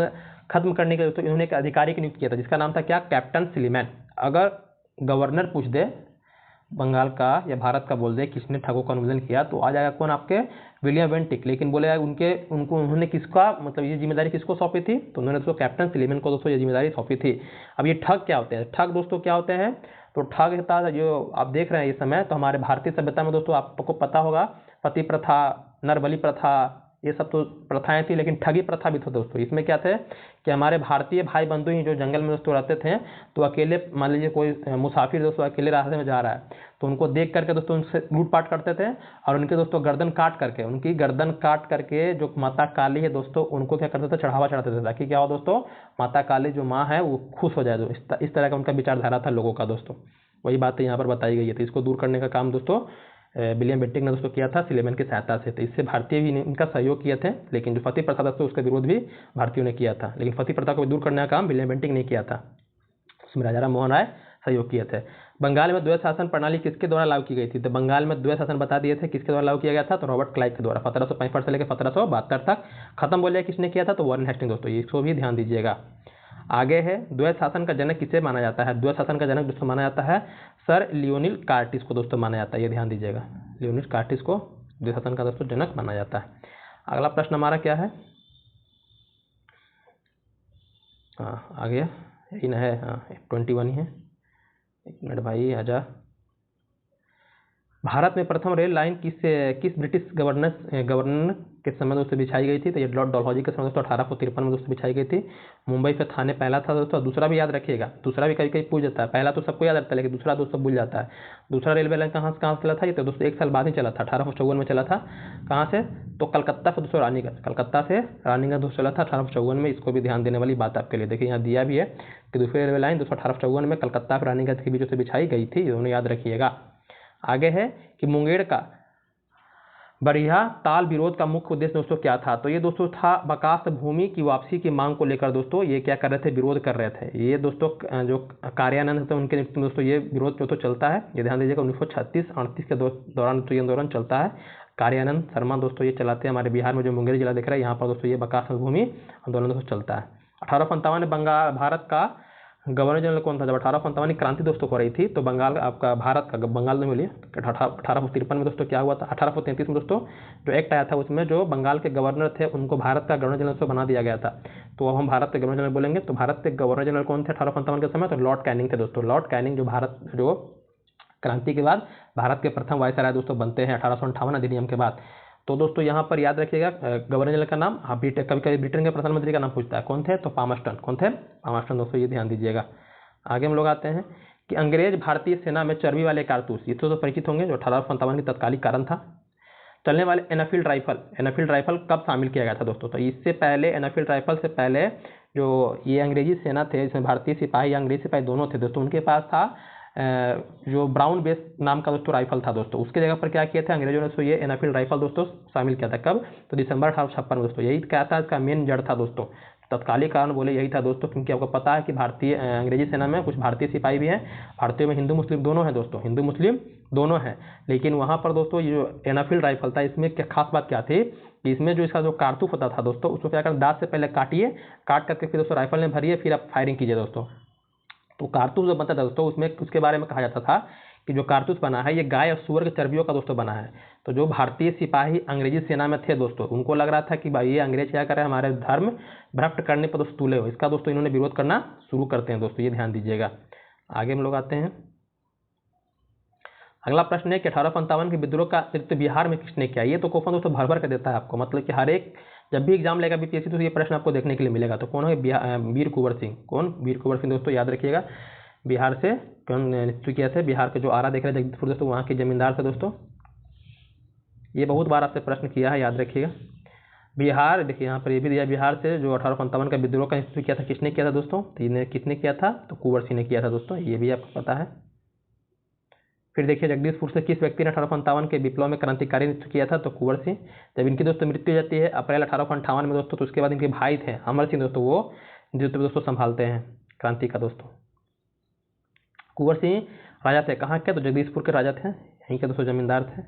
खत्म करने के दोस्तों इन्होंने एक अधिकारी की नियुक्त किया था, जिसका नाम था क्या, कैप्टन सिलीमैन। अगर गवर्नर पूछ दे बंगाल का या भारत का, बोल दे किसने ठगों का उन्मूलन किया, तो आ जाएगा कौन, आपके विलियम बेंटिक। लेकिन बोले उन्होंने किसका मतलब ये जिम्मेदारी किसको सौंपी थी, तो उन्होंने दोस्तों कैप्टन सिलीमैन को दोस्तों ये जिम्मेदारी सौंपी थी। अब ये ठग क्या होते हैं, ठग दोस्तों क्या होते हैं, तो ठग होता है जो आप देख रहे हैं इस समय, तो हमारे भारतीय सभ्यता में दोस्तों आपको पता होगा पति प्रथा, नरबली प्रथा, ये सब तो प्रथाएं थी, लेकिन ठगी प्रथा भी था दोस्तों। इसमें क्या थे कि हमारे भारतीय भाई बंधु ही जो जंगल में दोस्तों रहते थे, तो अकेले मान लीजिए कोई मुसाफिर दोस्तों अकेले रास्ते में जा रहा है, तो उनको देख करके दोस्तों उनसे लूटपाट करते थे, और उनके दोस्तों उनकी गर्दन काट करके जो माता काली है दोस्तों, उनको क्या करते थे, चढ़ावा चढ़ाते थे, ताकि क्या हो दोस्तों, माता काली जो माँ है वो खुश हो जाए। इस तरह का उनका विचारधारा था लोगों का दोस्तों, वही बातें यहाँ पर बताई गई है। तो इसको दूर करने का काम दोस्तों विलियम बेंटिक ने दोस्तों किया था सिलीमैन की सहायता से। तो इससे भारतीय भी इनका सहयोग किए थे, लेकिन जो सती प्रथा दोस्तों उसका विरोध भी भारतीयों ने किया था, लेकिन सती प्रथा को दूर करने का काम विलियम बेंटिक ने किया था, उसमें राजा राम मोहन राय सहयोग किए थे। बंगाल में द्वैध शासन प्रणाली किसके द्वारा लागू की गई थी, तो बंगाल में द्वैध शासन बता दिए थे किसके द्वारा लागू किया गया था, तो रॉबर्ट क्लाइव के द्वारा 1765 से लेकर 1772 तक। खत्म बोलिए किसने किया था, तो वॉरेन हेस्टिंग्स दोस्तों, इसको भी ध्यान दीजिएगा। आगे है, द्वैध शासन का जनक किसे माना जाता है, द्वैध शासन का जनक दोस्तों माना जाता है सर लियोनिल कार्टिस को दोस्तों माना जाता है, ये ध्यान दीजिएगा। लियोनिल कार्टिस को द्वैध शासन का दोस्तों जनक माना जाता है। अगला प्रश्न हमारा क्या है, हाँ आगे यही ना है, हाँ 21 ही है, एक मिनट भाई आजा। भारत में प्रथम रेल लाइन किस ब्रिटिश गवर्नर के समय दोस्तों बिछाई गई थी, तो ये लॉर्ड डलहौजी के समय दोस्तों 1853 में दोस्तों बिछाई गई थी। मुंबई से थाने पहला था दोस्तों, दूसरा भी याद रखिएगा, दूसरा भी कहीं कहीं पूछ जाता है, पहला तो सबको याद रहता है लेकिन दूसरा दोस्तों भूल जाता है। दूसरा रेलवे लाइन कहाँ से चला था, ये तो दोस्तों 1 साल बाद ही चला था, 1854 में चला था। कहाँ से, तो कलकत्ता से दोस्तों रानीगंज, कलकत्ता से रानीगंज दोस्तों चला था 1854 में। इसको भी ध्यान देने वाली बात आपके लिए, देखिए यहाँ दिया भी है कि दूसरी रेलवे लाइन दोस्तों 1854 में कलकत्ता और रानीगंज के बीच से बिछाई गई थी, दोनों याद रखिएगा। आगे है कि मुंगेर का बरिहा ताल विरोध का मुख्य उद्देश्य दोस्तों क्या था, तो ये दोस्तों था बकास्त भूमि की वापसी की मांग को लेकर दोस्तों ये क्या कर रहे थे, विरोध कर रहे थे। ये दोस्तों जो कार्यानंद थे उनके नेतृत्व में दोस्तों ये विरोध जो तो चलता है, ये ध्यान दीजिएगा। 1936-38 के दौरान तो ये आंदोलन चलता है। कार्यानंद शर्मा दोस्तों ये चलाते हैं, हमारे बिहार में जो मुंगेर जिला दिख रहा है यहाँ पर दोस्तों ये बकास्त भूमि आंदोलन दोस्तों चलता है। 1857 में भारत का गवर्नर जनरल कौन था, जब 1857 की क्रांति दोस्तों हो रही थी, तो बंगाल आपका भारत का बंगाल में मिली 1853 में दोस्तों क्या हुआ था, 1833 में दोस्तों जो एक्ट आया था उसमें जो बंगाल के गवर्नर थे उनको भारत का गवर्नर जनरल बना दिया गया था। तो अब हम भारत के गवर्नर जनरल बोलेंगे, तो भारत के गवर्नर जनरल कौन थे 1857 के समय, तो लॉर्ड कैनिंग थे दोस्तों। लॉर्ड कैनिंग जो क्रांति के बाद भारत के प्रथम वायसराय दोस्तों बनते हैं 1858 अधिनियम के बाद। तो दोस्तों यहाँ पर याद रखिएगा गवर्नर जनरल का नाम, कभी कभी ब्रिटेन के प्रधानमंत्री का नाम पूछता है, कौन थे, तो पामस्टन, कौन थे, पामस्टन दोस्तों, ये ध्यान दीजिएगा। आगे हम लोग आते हैं कि अंग्रेज भारतीय सेना में चर्बी वाले कारतूस, ये तो परिचित होंगे, जो 1857 की तत्कालिक कारण था। चलने वाले एनफील्ड राइफल कब शामिल किया गया था दोस्तों? तो इससे पहले एनफील्ड राइफल से पहले जो ये अंग्रेजी सेना थे, इसमें भारतीय सिपाही या अंग्रेजी सिपाही दोनों थे दोस्तों, उनके पास था जो ब्राउन बेस नाम का दोस्तों राइफल था दोस्तों। उसके जगह पर क्या किया था अंग्रेजों ने? सो ये एनफील्ड राइफल दोस्तों शामिल किया था। कब? तो दिसंबर 1856 में दोस्तों। यही क्या था, इसका मेन जड़ था दोस्तों। तत्कालिक कारण बोले यही था दोस्तों, क्योंकि आपको पता है कि भारतीय अंग्रेजी सेना में कुछ भारतीय सिपाही भी हैं। भारतीयों में हिंदू मुस्लिम दोनों हैं दोस्तों, हिंदू मुस्लिम दोनों हैं। लेकिन वहाँ पर दोस्तों ये जो एनफील्ड राइफल था, इसमें क्या खास बात क्या थी कि इसमें जो इसका जो कारतूस होता था दोस्तों, उसको क्या करना, दांत से पहले काटिए, काट करके फिर दोस्तों राइफल में भरिए, फिर आप फायरिंग कीजिए दोस्तों। तो कारतूस जो बनता था दोस्तों, उसमें उसके बारे में कहा जाता था कि जो कारतूस बना है ये गाय और सूअर के चर्बियों का दोस्तों बना है। तो जो भारतीय सिपाही अंग्रेजी सेना में थे दोस्तों, उनको लग रहा था कि भाई ये अंग्रेज क्या कर रहे हैं, हमारे धर्म भ्रष्ट करने पर दोस्तों तुले हो। इसका दोस्तों इन्होंने विरोध करना शुरू करते हैं दोस्तों, ये ध्यान दीजिएगा। आगे हम लोग आते हैं। अगला प्रश्न है कि 1857 के विद्रोह का नेतृत्व बिहार में किसने किया? ये तो क्वेश्चन दोस्तों भर भर कर देता है आपको, मतलब कि हर एक जब भी एग्जाम लेगा बीपीएससी तो ये प्रश्न आपको देखने के लिए मिलेगा। तो कौन है? वीर कुंवर सिंह। कौन? वीर कुंवर सिंह दोस्तों, याद रखिएगा। बिहार से कौन नेतृत्व किया था? बिहार के जो आरा देख रहे हैं जगदीशपुर दोस्तों, वहाँ के जमींदार थे दोस्तों। ये बहुत बार आपसे प्रश्न किया है, याद रखिएगा। बिहार देखिए यहाँ पर ये भी दिया, बिहार से जो 1857 का विद्रोह का नेतृत्व किया था, किसने किया था दोस्तों? तो इन्हें किसने किया था? तो कुंवर सिंह ने किया था दोस्तों, ये भी आपको पता है। फिर देखिए जगदीशपुर से किस व्यक्ति ने 1857 के विप्लव में क्रांतिकारी नेतृत्व किया था? तो कुंवर सिंह। जब इनकी दोस्तों मृत्यु हो जाती है अप्रैल 1858 में दोस्तों, तो उसके बाद इनके भाई थे अमर सिंह दोस्तों, वो नेतृत्व दोस्तों संभालते हैं क्रांति का दोस्तों। कुंवर सिंह राजा थे कहाँ के? तो जगदीशपुर के राजा थे, यहीं के दोस्तों जमींदार थे।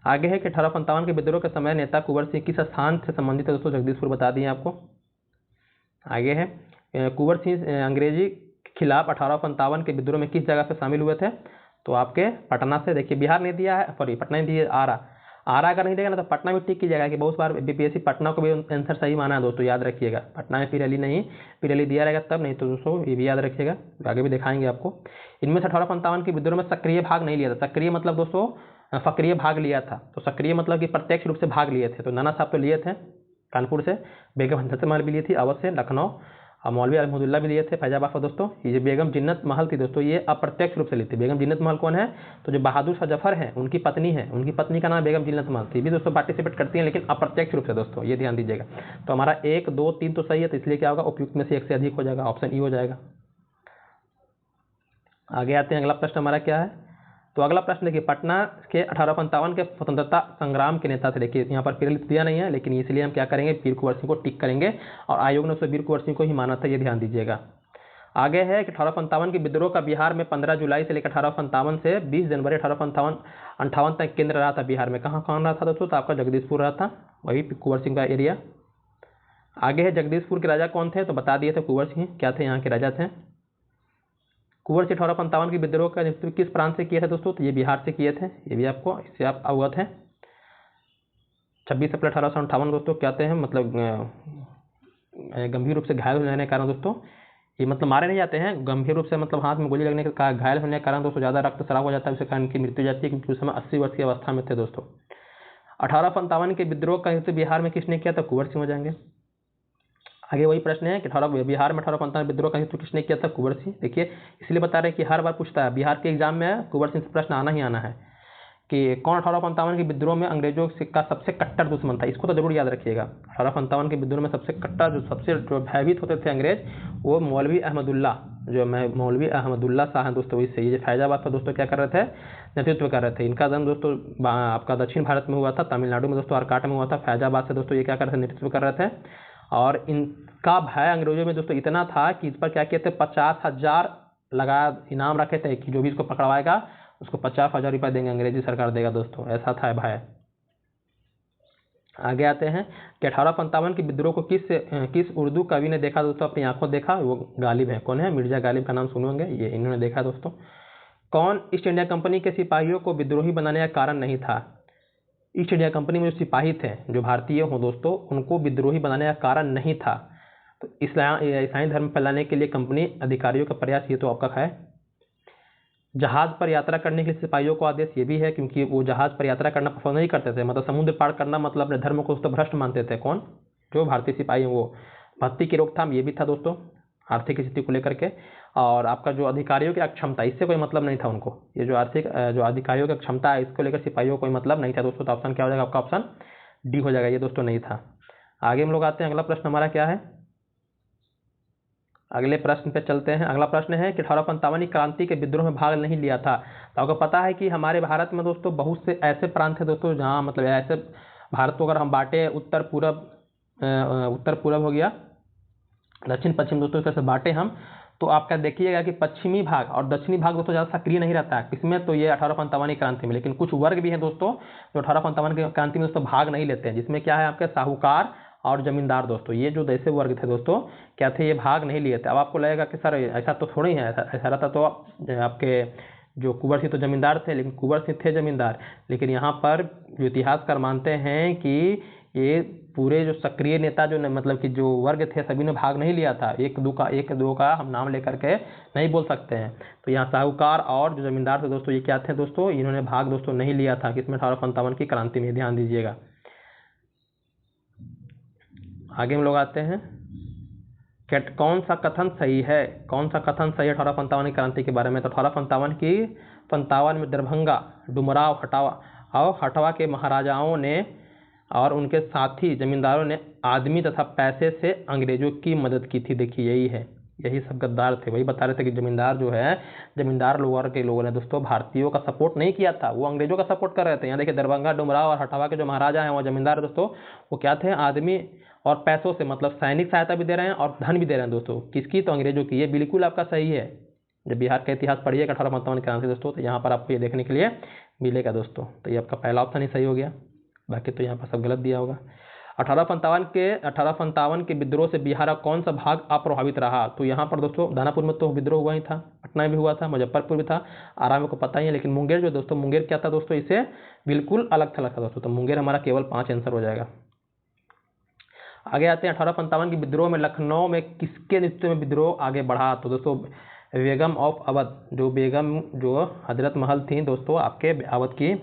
आगे है कि 1857 के विद्रोह के समय नेता कुंवर सिंह किस स्थान से संबंधित है दोस्तों? जगदीशपुर बता दिए आपको। आगे है कुंवर सिंह अंग्रेजी के खिलाफ 1857 के विद्रोह में किस जगह से शामिल हुए थे? तो आपके पटना से। देखिए बिहार नहीं दिया है, सॉरी पटना नहीं दिया, आरा अगर नहीं देगा ना तो पटना भी टिक की जाएगा कि बहुत बार बीपीएससी पटना को भी आंसर सही माना है दोस्तों, याद रखिएगा। पटना में पिरली नहीं, पिरली दिया रहेगा तब, नहीं तो दोस्तों ये भी याद रखिएगा, आगे भी दिखाएंगे आपको। इनमें से 1857 के विद्रोह में सक्रिय भाग नहीं लिया था। सक्रिय मतलब दोस्तों सक्रिय भाग लिया था, तो सक्रिय मतलब कि प्रत्यक्ष रूप से भाग लिए थे। तो नाना साहब तो लिए थे कानपुर से, बेगम हजरत महल भी ली थी अवध से, लखनऊ, और मौलवी अहमदुल्ला भी लिए थे फैजाबाद से दोस्तों। ये जो बेगम जिन्नत महल थी दोस्तों, ये अप्रत्यक्ष रूप से ली थी। बेगम जिन्नत महल कौन है? तो जो बहादुर शाह जफर है उनकी पत्नी है, उनकी पत्नी का नाम बेगम जिन्नत महल थी। भी दोस्तों पार्टिसिपेट करती हैं लेकिन अप्रत्यक्ष रूप से दोस्तों, ये ध्यान दीजिएगा। तो हमारा 1, 2, 3 तो सही है, तो इसलिए क्या होगा, उपयुक्त में से एक से अधिक हो जाएगा, ऑप्शन ई हो जाएगा। आगे आते हैं, अगला प्रश्न हमारा क्या है? तो अगला प्रश्न देखिए, पटना के 1857 के स्वतंत्रता संग्राम के नेता थे। देखिए यहाँ पर फिर दिया नहीं है, लेकिन इसलिए हम क्या करेंगे, वीर कुंवर सिंह को टिक करेंगे, और आयोग ने उसे वीर कुंवर सिंह को ही माना था, ये ध्यान दीजिएगा। आगे है कि 1857 के विद्रोह का बिहार में 15 जुलाई से लेकर 1857 से 20 जनवरी 1858 तक केंद्र रहा था बिहार में। कहाँ रहा था दोस्तों? तो आपका जगदीशपुर रहा था, वही कुंवर सिंह का एरिया। आगे है जगदीशपुर के राजा कौन थे? तो बता दिए थे कुंवर सिंह क्या थे, यहाँ के राजा थे। कुंवर सिंह 1857 के विद्रोह का नेतृत्व किस प्रांत से किया था दोस्तों? तो ये बिहार से किए थे, ये भी आपको, इससे आप अवगत हैं। 26 अप्रैल 1858 दोस्तों क्या थे, मतलब गंभीर रूप से घायल हो जाने के कारण दोस्तों, ये मतलब मारे नहीं जाते हैं, गंभीर रूप से मतलब हाथ में गोली लगने के घायल होने के कारण दोस्तों ज़्यादा रक्तस्राव हो जाता है, उसके कारण इनकी मृत्यु हो जाती है, क्योंकि उस समय 80 वर्ष की अवस्था में थे दोस्तों। 1857 के विद्रोह का नेतृत्व बिहार में किसने किया था? कुंवर सिंह हो जाएंगे। आगे वही प्रश्न है कि बिहार में 1857 विद्रोह का नेतृत्व किसने किया था? कुंवर सिंह। देखिए इसलिए बता रहे हैं कि हर बार पूछता है बिहार के एग्जाम में, कुंवर सिंह से प्रश्न आना ही आना है कि कौन 1857 के विद्रोह में अंग्रेजों का सबसे कट्टर दुश्मन था। इसको तो जरूर याद रखिएगा। 1857 के विद्रोह में सबसे कट्टर, सबसे भयभीत होते थे अंग्रेज, वो मौलवी अहमदुल्ला, जो मौलवी अहमदुल्ला शाह हैं दोस्तों। इससे ये फैजाबाद पर दोस्तों क्या कर रहे थे, नेतृत्व कर रहे थे। इनका जन्म दोस्तों आपका दक्षिण भारत में हुआ था, तमिलनाडु में दोस्तों आरकाट में हुआ था। फैजाबाद से दोस्तों ये क्या कर रहे थे, नेतृत्व कर रहे थे। और इनका भय अंग्रेजों में दोस्तों इतना था कि इस पर क्या कहते, 50,000 लगा इनाम रखे थे कि जो भी इसको पकड़वाएगा उसको 50,000 रुपये देंगे, अंग्रेजी सरकार देगा दोस्तों, ऐसा था भय। आगे आते हैं कि 1857 के विद्रोह को किस उर्दू कवि ने देखा दोस्तों, अपनी आंखों देखा? वो गालिब है। कौन है? मिर्जा गालिब का नाम सुने होंगे, ये इन्होंने देखा दोस्तों। कौन ईस्ट इंडिया कंपनी के सिपाहियों को विद्रोही बनाने का कारण नहीं था? ईस्ट इंडिया कंपनी में जो सिपाही थे, जो भारतीय हों दोस्तों, उनको विद्रोही बनाने का कारण नहीं था। तो ईसाई धर्म फैलाने के लिए कंपनी अधिकारियों का प्रयास, ये तो आपका है। जहाज पर यात्रा करने के लिए सिपाहियों को आदेश, ये भी है क्योंकि वो जहाज पर यात्रा करना पसंद नहीं करते थे, मतलब समुद्र पार करना मतलब अपने धर्म को दोस्तों भ्रष्ट मानते थे। कौन? जो भारतीय सिपाही हैं वो। भक्ति की रोकथाम, ये भी था दोस्तों, आर्थिक स्थिति को लेकर के। और आपका जो अधिकारियों की अक्षमता, इससे कोई मतलब नहीं था उनको। ये जो आर्थिक जो अधिकारियों की क्षमता है, इसको लेकर सिपाहियों को कोई मतलब नहीं था दोस्तों। तो ऑप्शन क्या हो जाएगा आपका? ऑप्शन डी हो जाएगा, ये दोस्तों नहीं था। आगे हम लोग आते हैं, अगला प्रश्न हमारा क्या है, अगले प्रश्न पे चलते हैं। अगला प्रश्न है कि 1857 की क्रांति के विद्रोह में भाग नहीं लिया था। तो आपको पता है कि हमारे भारत में दोस्तों बहुत से ऐसे प्रांत हैं दोस्तों जहाँ मतलब ऐसे, भारत को अगर हम बांटे उत्तर पूरब हो गया, दक्षिण पश्चिम दोस्तों इस तरह से बांटे हम, तो आपका देखिएगा कि पश्चिमी भाग और दक्षिणी भाग दोस्तों ज़्यादा सक्रिय नहीं रहता है इसमें, तो ये 1857 की क्रांति में। लेकिन कुछ वर्ग भी हैं दोस्तों जो 1857 की क्रांति में दोस्तों भाग नहीं लेते हैं, जिसमें क्या है आपके साहूकार और जमींदार दोस्तों, ये जो ऐसे वर्ग थे दोस्तों क्या थे, ये भाग नहीं लिए थे। अब आपको लगेगा कि सर ऐसा तो थोड़ी है, ऐसा रहता तो आपके जो कुंवर सिंह तो जमींदार थे, लेकिन कुंवर सिंह थे जमींदार, लेकिन यहाँ पर जो इतिहासकार मानते हैं कि ये पूरे जो सक्रिय नेता जो मतलब कि जो वर्ग थे सभी ने भाग नहीं लिया था। एक दो का हम नाम लेकर के नहीं बोल सकते हैं। तो यहाँ साहूकार और जो जमींदार थे दोस्तों, ये क्या थे दोस्तों, इन्होंने भाग दोस्तों नहीं लिया था किसमें, 1857 की क्रांति में, ध्यान दीजिएगा। आगे हम लोग आते हैं, कौन सा कथन सही है, कौन सा कथन सही है 1857 की क्रांति के बारे में। तो 1857 में दरभंगा, डुमराव, हटवा के महाराजाओं ने और उनके साथी जमींदारों ने आदमी तथा पैसे से अंग्रेजों की मदद की थी। देखिए यही सब गद्दार थे। वही बता रहे थे कि जमींदार जो है, जमींदार लोग के लोगों ने दोस्तों भारतीयों का सपोर्ट नहीं किया था, वो अंग्रेजों का सपोर्ट कर रहे थे। यहाँ देखिए दरभंगा, डुमराव और हटवा के जो महाराजा हैं वो जमींदार दोस्तों, वो क्या थे, आदमी और पैसों से मतलब सैनिक सहायता भी दे रहे हैं और धन भी दे रहे हैं दोस्तों। किसकी? तो अंग्रेजों की। ये बिल्कुल आपका सही है। जब बिहार का इतिहास पढ़िएगा 1857 की क्रांति दोस्तों, तो यहाँ पर आपको ये देखने के लिए मिलेगा दोस्तों। तो ये आपका पहला ऑप्शन ही सही हो गया, बाकी तो यहाँ पर सब गलत दिया होगा। 1857 के विद्रोह से बिहार का कौन सा भाग अप्रभावित रहा। तो यहाँ पर दोस्तों दानापुर में तो विद्रोह हुआ ही था, पटना में भी हुआ था, मुजफ्फरपुर भी था, आरा में को पता ही है। लेकिन मुंगेर जो दोस्तों, मुंगेर क्या था दोस्तों, इसे बिल्कुल अलग थलग था दोस्तों। तो मुंगेर हमारा केवल 5 आंसर हो जाएगा। आगे आते हैं 1857 की विद्रोह में लखनऊ में किसके नेतृत्व में विद्रोह आगे बढ़ा। तो दोस्तों बेगम ऑफ अवध, जो बेगम जो हजरत महल थी दोस्तों आपके अवध की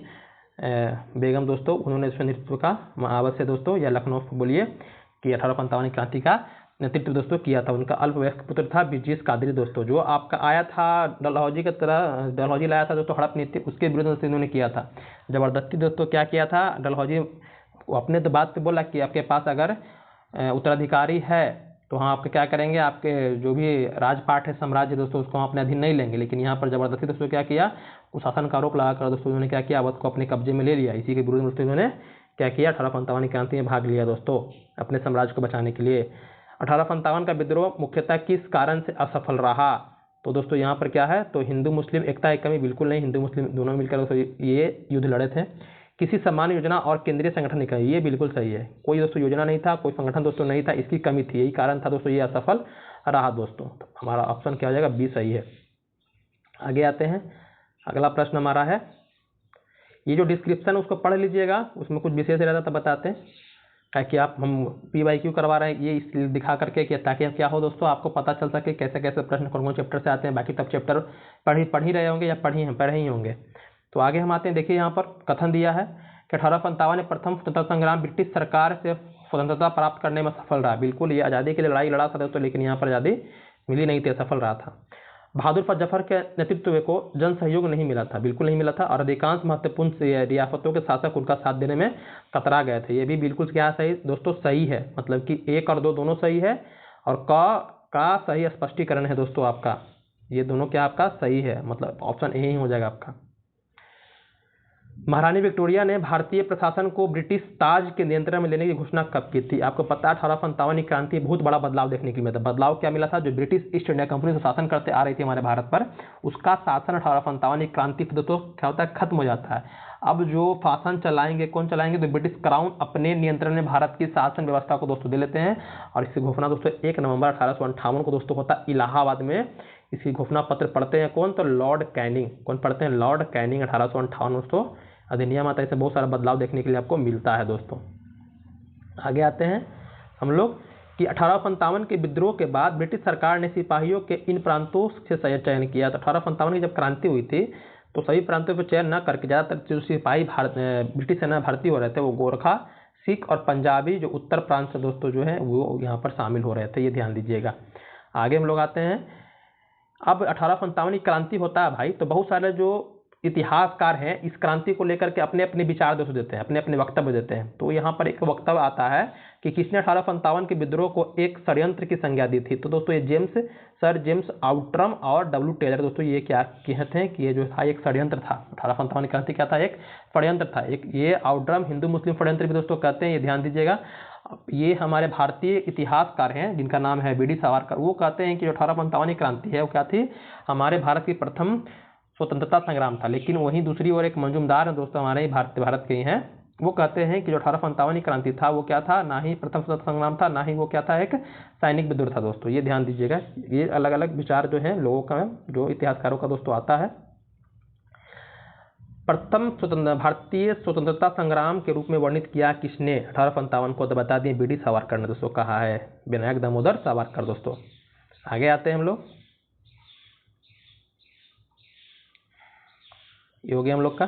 बेगम दोस्तों, उन्होंने इसमें नेतृत्व का अवध से दोस्तों या लखनऊ बोलिए कि 1857 क्रांति का नेतृत्व दोस्तों किया था। उनका अल्पवयस्क पुत्र था ब्रिजेश कादरी दोस्तों, जो आपका आया था डलहौजी की तरह, डलहौजी लाया था दोस्तों हड़प नीति, उसके विरुद्ध इन्होंने किया था जबरदस्ती दोस्तों। क्या किया था डलहौजी, अपने तो बात पे बोला कि आपके पास अगर उत्तराधिकारी है तो हाँ आपके क्या करेंगे, आपके जो भी राजपाट है साम्राज्य दोस्तों उसको हम अपने अधीन नहीं लेंगे। लेकिन यहाँ पर जबरदस्ती दोस्तों क्या किया, कुशासन का आरोप लगाकर दोस्तों उन्होंने क्या किया, अवध को अपने कब्जे में ले लिया। इसी के विरुद्ध दोस्तों इन्होंने क्या किया, 1857 की क्रांति में भाग लिया दोस्तों अपने साम्राज्य को बचाने के लिए। 1857 का विद्रोह मुख्यतः किस कारण से असफल रहा। तो दोस्तों यहाँ पर क्या है, तो हिंदू मुस्लिम एकता की कमी, बिल्कुल नहीं, हिंदू मुस्लिम दोनों मिलकर दोस्तों ये युद्ध लड़े थे। किसी सम्मान योजना और केंद्रीय संगठन निकाय, ये बिल्कुल सही है। कोई दोस्तों योजना नहीं था, कोई संगठन दोस्तों नहीं था, इसकी कमी थी, यही कारण था दोस्तों ये असफल रहा दोस्तों। तो हमारा ऑप्शन क्या हो जाएगा, बी सही है। आगे आते हैं, अगला प्रश्न हमारा है, ये जो डिस्क्रिप्शन है उसको पढ़ लीजिएगा, उसमें कुछ विशेष रहता तो बताते हैं, ताकि आप हम PYQ करवा रहे हैं ये इसलिए दिखा करके कि ताकि क्या हो दोस्तों आपको पता चल सके कैसे कैसे प्रश्न कौन कौन चैप्टर से आते हैं। बाकी तब चैप्टर पढ़ ही रहे होंगे या पढ़े ही होंगे। तो आगे हम आते हैं, देखिए यहाँ पर कथन दिया है कि 1857 में प्रथम स्वतंत्रता संग्राम ब्रिटिश सरकार से स्वतंत्रता प्राप्त करने में सफल रहा। बिल्कुल ये आज़ादी के लिए लड़ाई लड़ा था दोस्तों, लेकिन यहाँ पर आज़ादी मिली नहीं थी, सफल रहा था। बहादुर शाह जफर के नेतृत्व को जन सहयोग नहीं मिला था, बिल्कुल नहीं मिला था, और अधिकांश महत्वपूर्ण रियासतों के शासक उनका साथ देने में कतरा गए थे। ये भी बिल्कुल क्या सही दोस्तों, सही है, मतलब कि 1 और 2 दोनों सही है, और का सही स्पष्टीकरण है दोस्तों आपका, ये दोनों क्या आपका सही है, मतलब ऑप्शन ए ही हो जाएगा आपका। महारानी विक्टोरिया ने भारतीय प्रशासन को ब्रिटिश ताज के नियंत्रण में लेने की घोषणा कब की थी। आपको पता है 1857 की क्रांति बहुत बड़ा बदलाव देखने के लिए मिला था। बदलाव क्या मिला था, जो ब्रिटिश ईस्ट इंडिया कंपनी से शासन करते आ रही थी हमारे भारत पर, उसका शासन 1857 की क्रांति पर दोस्तों क्या होता है, खत्म हो जाता है। अब जो शासन चलाएंगे, कौन चलाएंगे, तो ब्रिटिश क्राउन अपने नियंत्रण में भारत की शासन व्यवस्था को दोस्तों दे लेते हैं। और इसकी घोषणा दोस्तों 1 नवंबर 1858 को दोस्तों होता है इलाहाबाद में। इसकी घोषणा पत्र पढ़ते हैं कौन, तो लॉर्ड कैनिंग। कौन पढ़ते हैं, लॉर्ड कैनिंग। 1858 दोस्तों अधिनियम आता है, इससे बहुत सारा बदलाव देखने के लिए आपको मिलता है दोस्तों। आगे आते हैं हम लोग कि 1857 के विद्रोह के बाद ब्रिटिश सरकार ने सिपाहियों के इन प्रांतों से चयन किया। तो 1857 की जब क्रांति हुई थी तो सभी प्रांतों पर चयन न करके ज़्यादातर जो सिपाही ब्रिटिश सेना भर्ती हो रहे थे वो गोरखा, सिख और पंजाबी जो उत्तर प्रांत से दोस्तों जो है वो यहाँ पर शामिल हो रहे थे, ये ध्यान दीजिएगा। आगे हम लोग आते हैं अब 1857 की क्रांति होता है भाई, तो बहुत सारे जो इतिहासकार हैं इस क्रांति को लेकर के अपने अपने विचार दोस्तों देते हैं, अपने अपने वक्तव्य देते हैं। तो यहाँ पर एक वक्तव्य आता है कि किसने 1857 के विद्रोह को एक षड्यंत्र की संज्ञा दी थी। तो दोस्तों ये सर जेम्स आउट्रम और डब्ल्यू टेलर दोस्तों ये क्या कहते हैं कि ये जो था एक षड्यंत्र था। 1857 की क्रांति क्या था, एक षड्यंत्र था। एक ये आउट्रम हिंदू मुस्लिम षड्यंत्र भी दोस्तों कहते हैं, ये ध्यान दीजिएगा। ये हमारे भारतीय इतिहासकार हैं जिनका नाम है बी.डी. सावरकर, वो कहते हैं कि जो 1857 की क्रांति है वो क्या थी, हमारे भारत की प्रथम स्वतंत्रता संग्राम था। लेकिन वहीं दूसरी ओर एक मंजूमदार है दोस्तों हमारे भारत के ही हैं, वो कहते हैं कि जो 1857 की क्रांति था वो क्या था, ना ही प्रथम स्वतंत्रता संग्राम था, ना ही वो क्या था एक सैनिक विद्रोह था दोस्तों। ये ध्यान दीजिएगा, ये अलग अलग विचार जो है लोगों का, जो इतिहासकारों का दोस्तों आता है। प्रथम भारतीय स्वतंत्रता संग्राम के रूप में वर्णित किया किसने 1857 को, तो बता दिए बी.डी. सावरकर ने दोस्तों कहा है, विनायक दामोदर सावरकर दोस्तों। आगे आते हैं हम लोग, ये हो गया हम लोग का।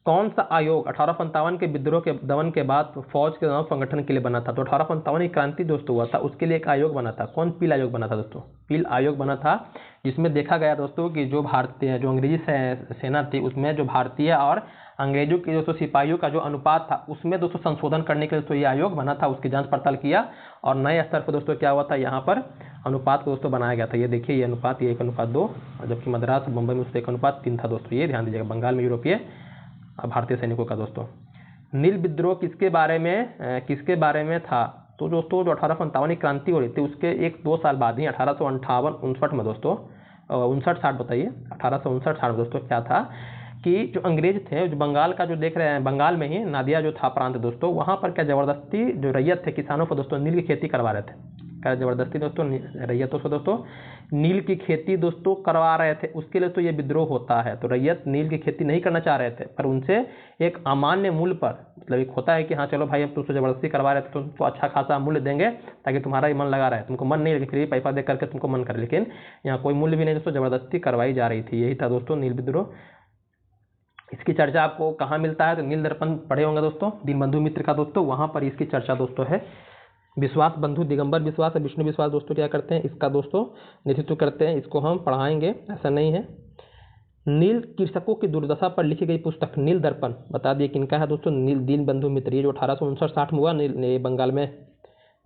कौन सा आयोग 1857 के विद्रोह के दमन के बाद फौज के नव संगठन के लिए बना था। तो 1857 की क्रांति दोस्तों हुआ था, उसके लिए एक आयोग बना था। कौन, पील आयोग बना था दोस्तों, पील आयोग बना था, जिसमें देखा गया दोस्तों कि जो भारतीय जो अंग्रेजी सेना थी उसमें जो भारतीय और अंग्रेजों के दोस्तों सिपाहियों का जो अनुपात था उसमें दोस्तों संशोधन करने के लिए दोस्तों ये आयोग बना था, उसकी जांच पड़ताल किया और नए स्तर पर दोस्तों क्या हुआ था, यहाँ पर अनुपात को दोस्तों बनाया गया था। ये देखिए ये अनुपात, ये 1:2, जबकि मद्रास बम्बई में उससे 1:3 था दोस्तों, ये ध्यान दीजिएगा। बंगाल में यूरोपीय भारतीय सैनिकों का दोस्तों। नील विद्रोह किसके बारे में था। तो दोस्तों जो 1857 की क्रांति हो रही थी उसके 1-2 साल बाद ही 1858-59 में दोस्तों 59-60 बताइए 1859-60 में दोस्तों क्या था कि जो अंग्रेज थे, जो बंगाल का जो देख रहे हैं, बंगाल में ही नादिया जो था प्रांत दोस्तों, वहाँ पर क्या जबरदस्ती जो रैयत थे किसानों को दोस्तों नील की खेती करवा रहे थे। क्या जबरदस्ती दोस्तों रैयतों से दोस्तों नील की खेती दोस्तों करवा रहे थे, उसके लिए तो ये विद्रोह होता है। तो रैयत नील की खेती नहीं करना चाह रहे थे, पर उनसे एक अमान्य मूल्य पर, मतलब एक होता है कि हाँ चलो भाई अब तुमसे जबरदस्ती करवा रहे थे तो तुमको अच्छा खासा मूल्य देंगे ताकि तुम्हारा ही मन लगा रहा है, तुमको मन नहीं लगे फिर भी पैसा दे करके तुमको मन करे, लेकिन यहाँ कोई मूल्य भी नहीं दोस्तों, जबरदस्ती करवाई जा रही थी। यही था दोस्तों नील विद्रोह। इसकी चर्चा आपको कहाँ मिलता है, तो नील दर्पण पढ़े होंगे दोस्तों, दीनबंधु मित्र का दोस्तों, वहाँ पर इसकी चर्चा दोस्तों है। विश्वास बंधु दिगंबर विश्वास और विष्णु विश्वास दोस्तों क्या करते हैं, इसका दोस्तों नेतृत्व करते हैं, इसको हम पढ़ाएंगे, ऐसा नहीं है। नील कृषकों की दुर्दशा पर लिखी गई पुस्तक नील दर्पण, बता दिए किनका है दोस्तों, नील दीनबंधु मित्र। ये जो 1859-60 में हुआ नील बंगाल में,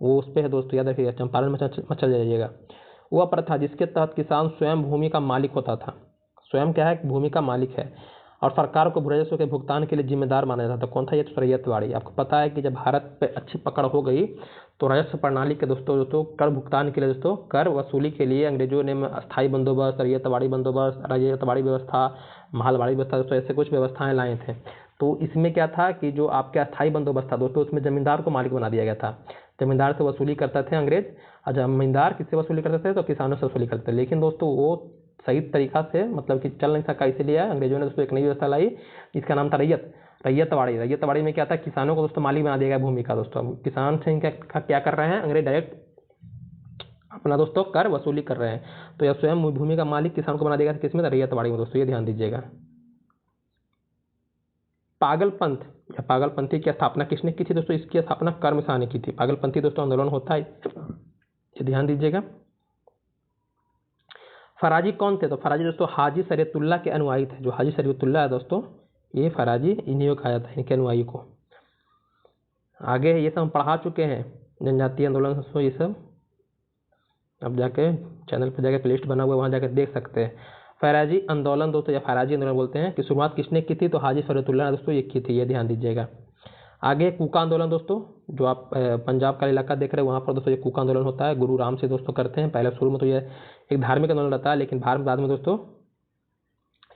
वो उस पर है दोस्तों, याद रखिएगा, चंपारण में मचल जाइएगा। वह प्रथा जिसके तहत किसान स्वयं भूमि का मालिक होता था, स्वयं क्या है, भूमि का मालिक है, और सरकार को राजस्व के भुगतान के लिए जिम्मेदार माना जाता था। कौन था, ये तो रैयतवाड़ी। आपको पता है कि जब भारत पे अच्छी पकड़ हो गई तो राजस्व प्रणाली के दोस्तों कर भुगतान के लिए दोस्तों, कर वसूली के लिए अंग्रेजों ने अस्थायी बंदोबस्त, रैयतवाड़ी बंदोबस्त, रैयतवाड़ी व्यवस्था, मालवाड़ी व्यवस्था दोस्तों, ऐसे कुछ व्यवस्थाएं लाए थे। तो इसमें क्या था कि जो आपके अस्थायी बंदोबस्त था दोस्तों, उसमें जमींदार को मालिक बना दिया गया था। जमींदार से वसूली करते थे अंग्रेज, और जमींदार किससे वसूली करते थे, तो किसानों से वसूली करते थे। लेकिन दोस्तों वो सही तरीका से मतलब कि चल नहीं सका, इसीलिए अंग्रेजों ने दोस्तों एक नई व्यवस्था लाई जिसका नाम था रैयतवाड़ी। रैयतवाड़ी में क्या था, किसानों को दोस्तों मालिक बना दिया गया भूमि का दोस्तों। किसान से क्या कर रहे हैं, अंग्रेज डायरेक्ट अपना दोस्तों कर वसूली कर रहे हैं, तो यह स्वयं भूमि का मालिक किसान को बना देगा, किसमें, रैयतवाड़ी में दोस्तों, ये ध्यान दीजिएगा। पागलपंथ या पागलपंथी की स्थापना किसने की थी दोस्तों, इसकी स्थापना कर्म शाह ने की थी। पागलपंथी दोस्तों आंदोलन होता है, ये ध्यान दीजिएगा। फराजी कौन थे, तो फराजी दोस्तों हाजी शरीयतुल्लाह के अनुयायी थे। जो हाजी शरीयतुल्लाह है दोस्तों, ये फराजी इन्हीं को कहा जाता है, इनके अनुयायी को। आगे ये सब हम पढ़ा चुके हैं, जनजातीय आंदोलन दोस्तों, ये सब अब जाके चैनल पर जाकर लिस्ट बना हुआ है, वहाँ जाकर देख सकते हैं। फराजी आंदोलन दोस्तों, या फराजी आंदोलन बोलते हैं, कि शुरुआत किसने की थी, तो हाजी शरीयतुल्लाह ने दोस्तों ये की थी, ये ध्यान दीजिएगा। आगे कूका आंदोलन दोस्तों, जो आप पंजाब का इलाका देख रहे हैं वहाँ पर दोस्तों ये कूका आंदोलन होता है, गुरु राम से दोस्तों करते हैं। पहले शुरू में तो ये एक धार्मिक आंदोलन रहता है, लेकिन बाद में दोस्तों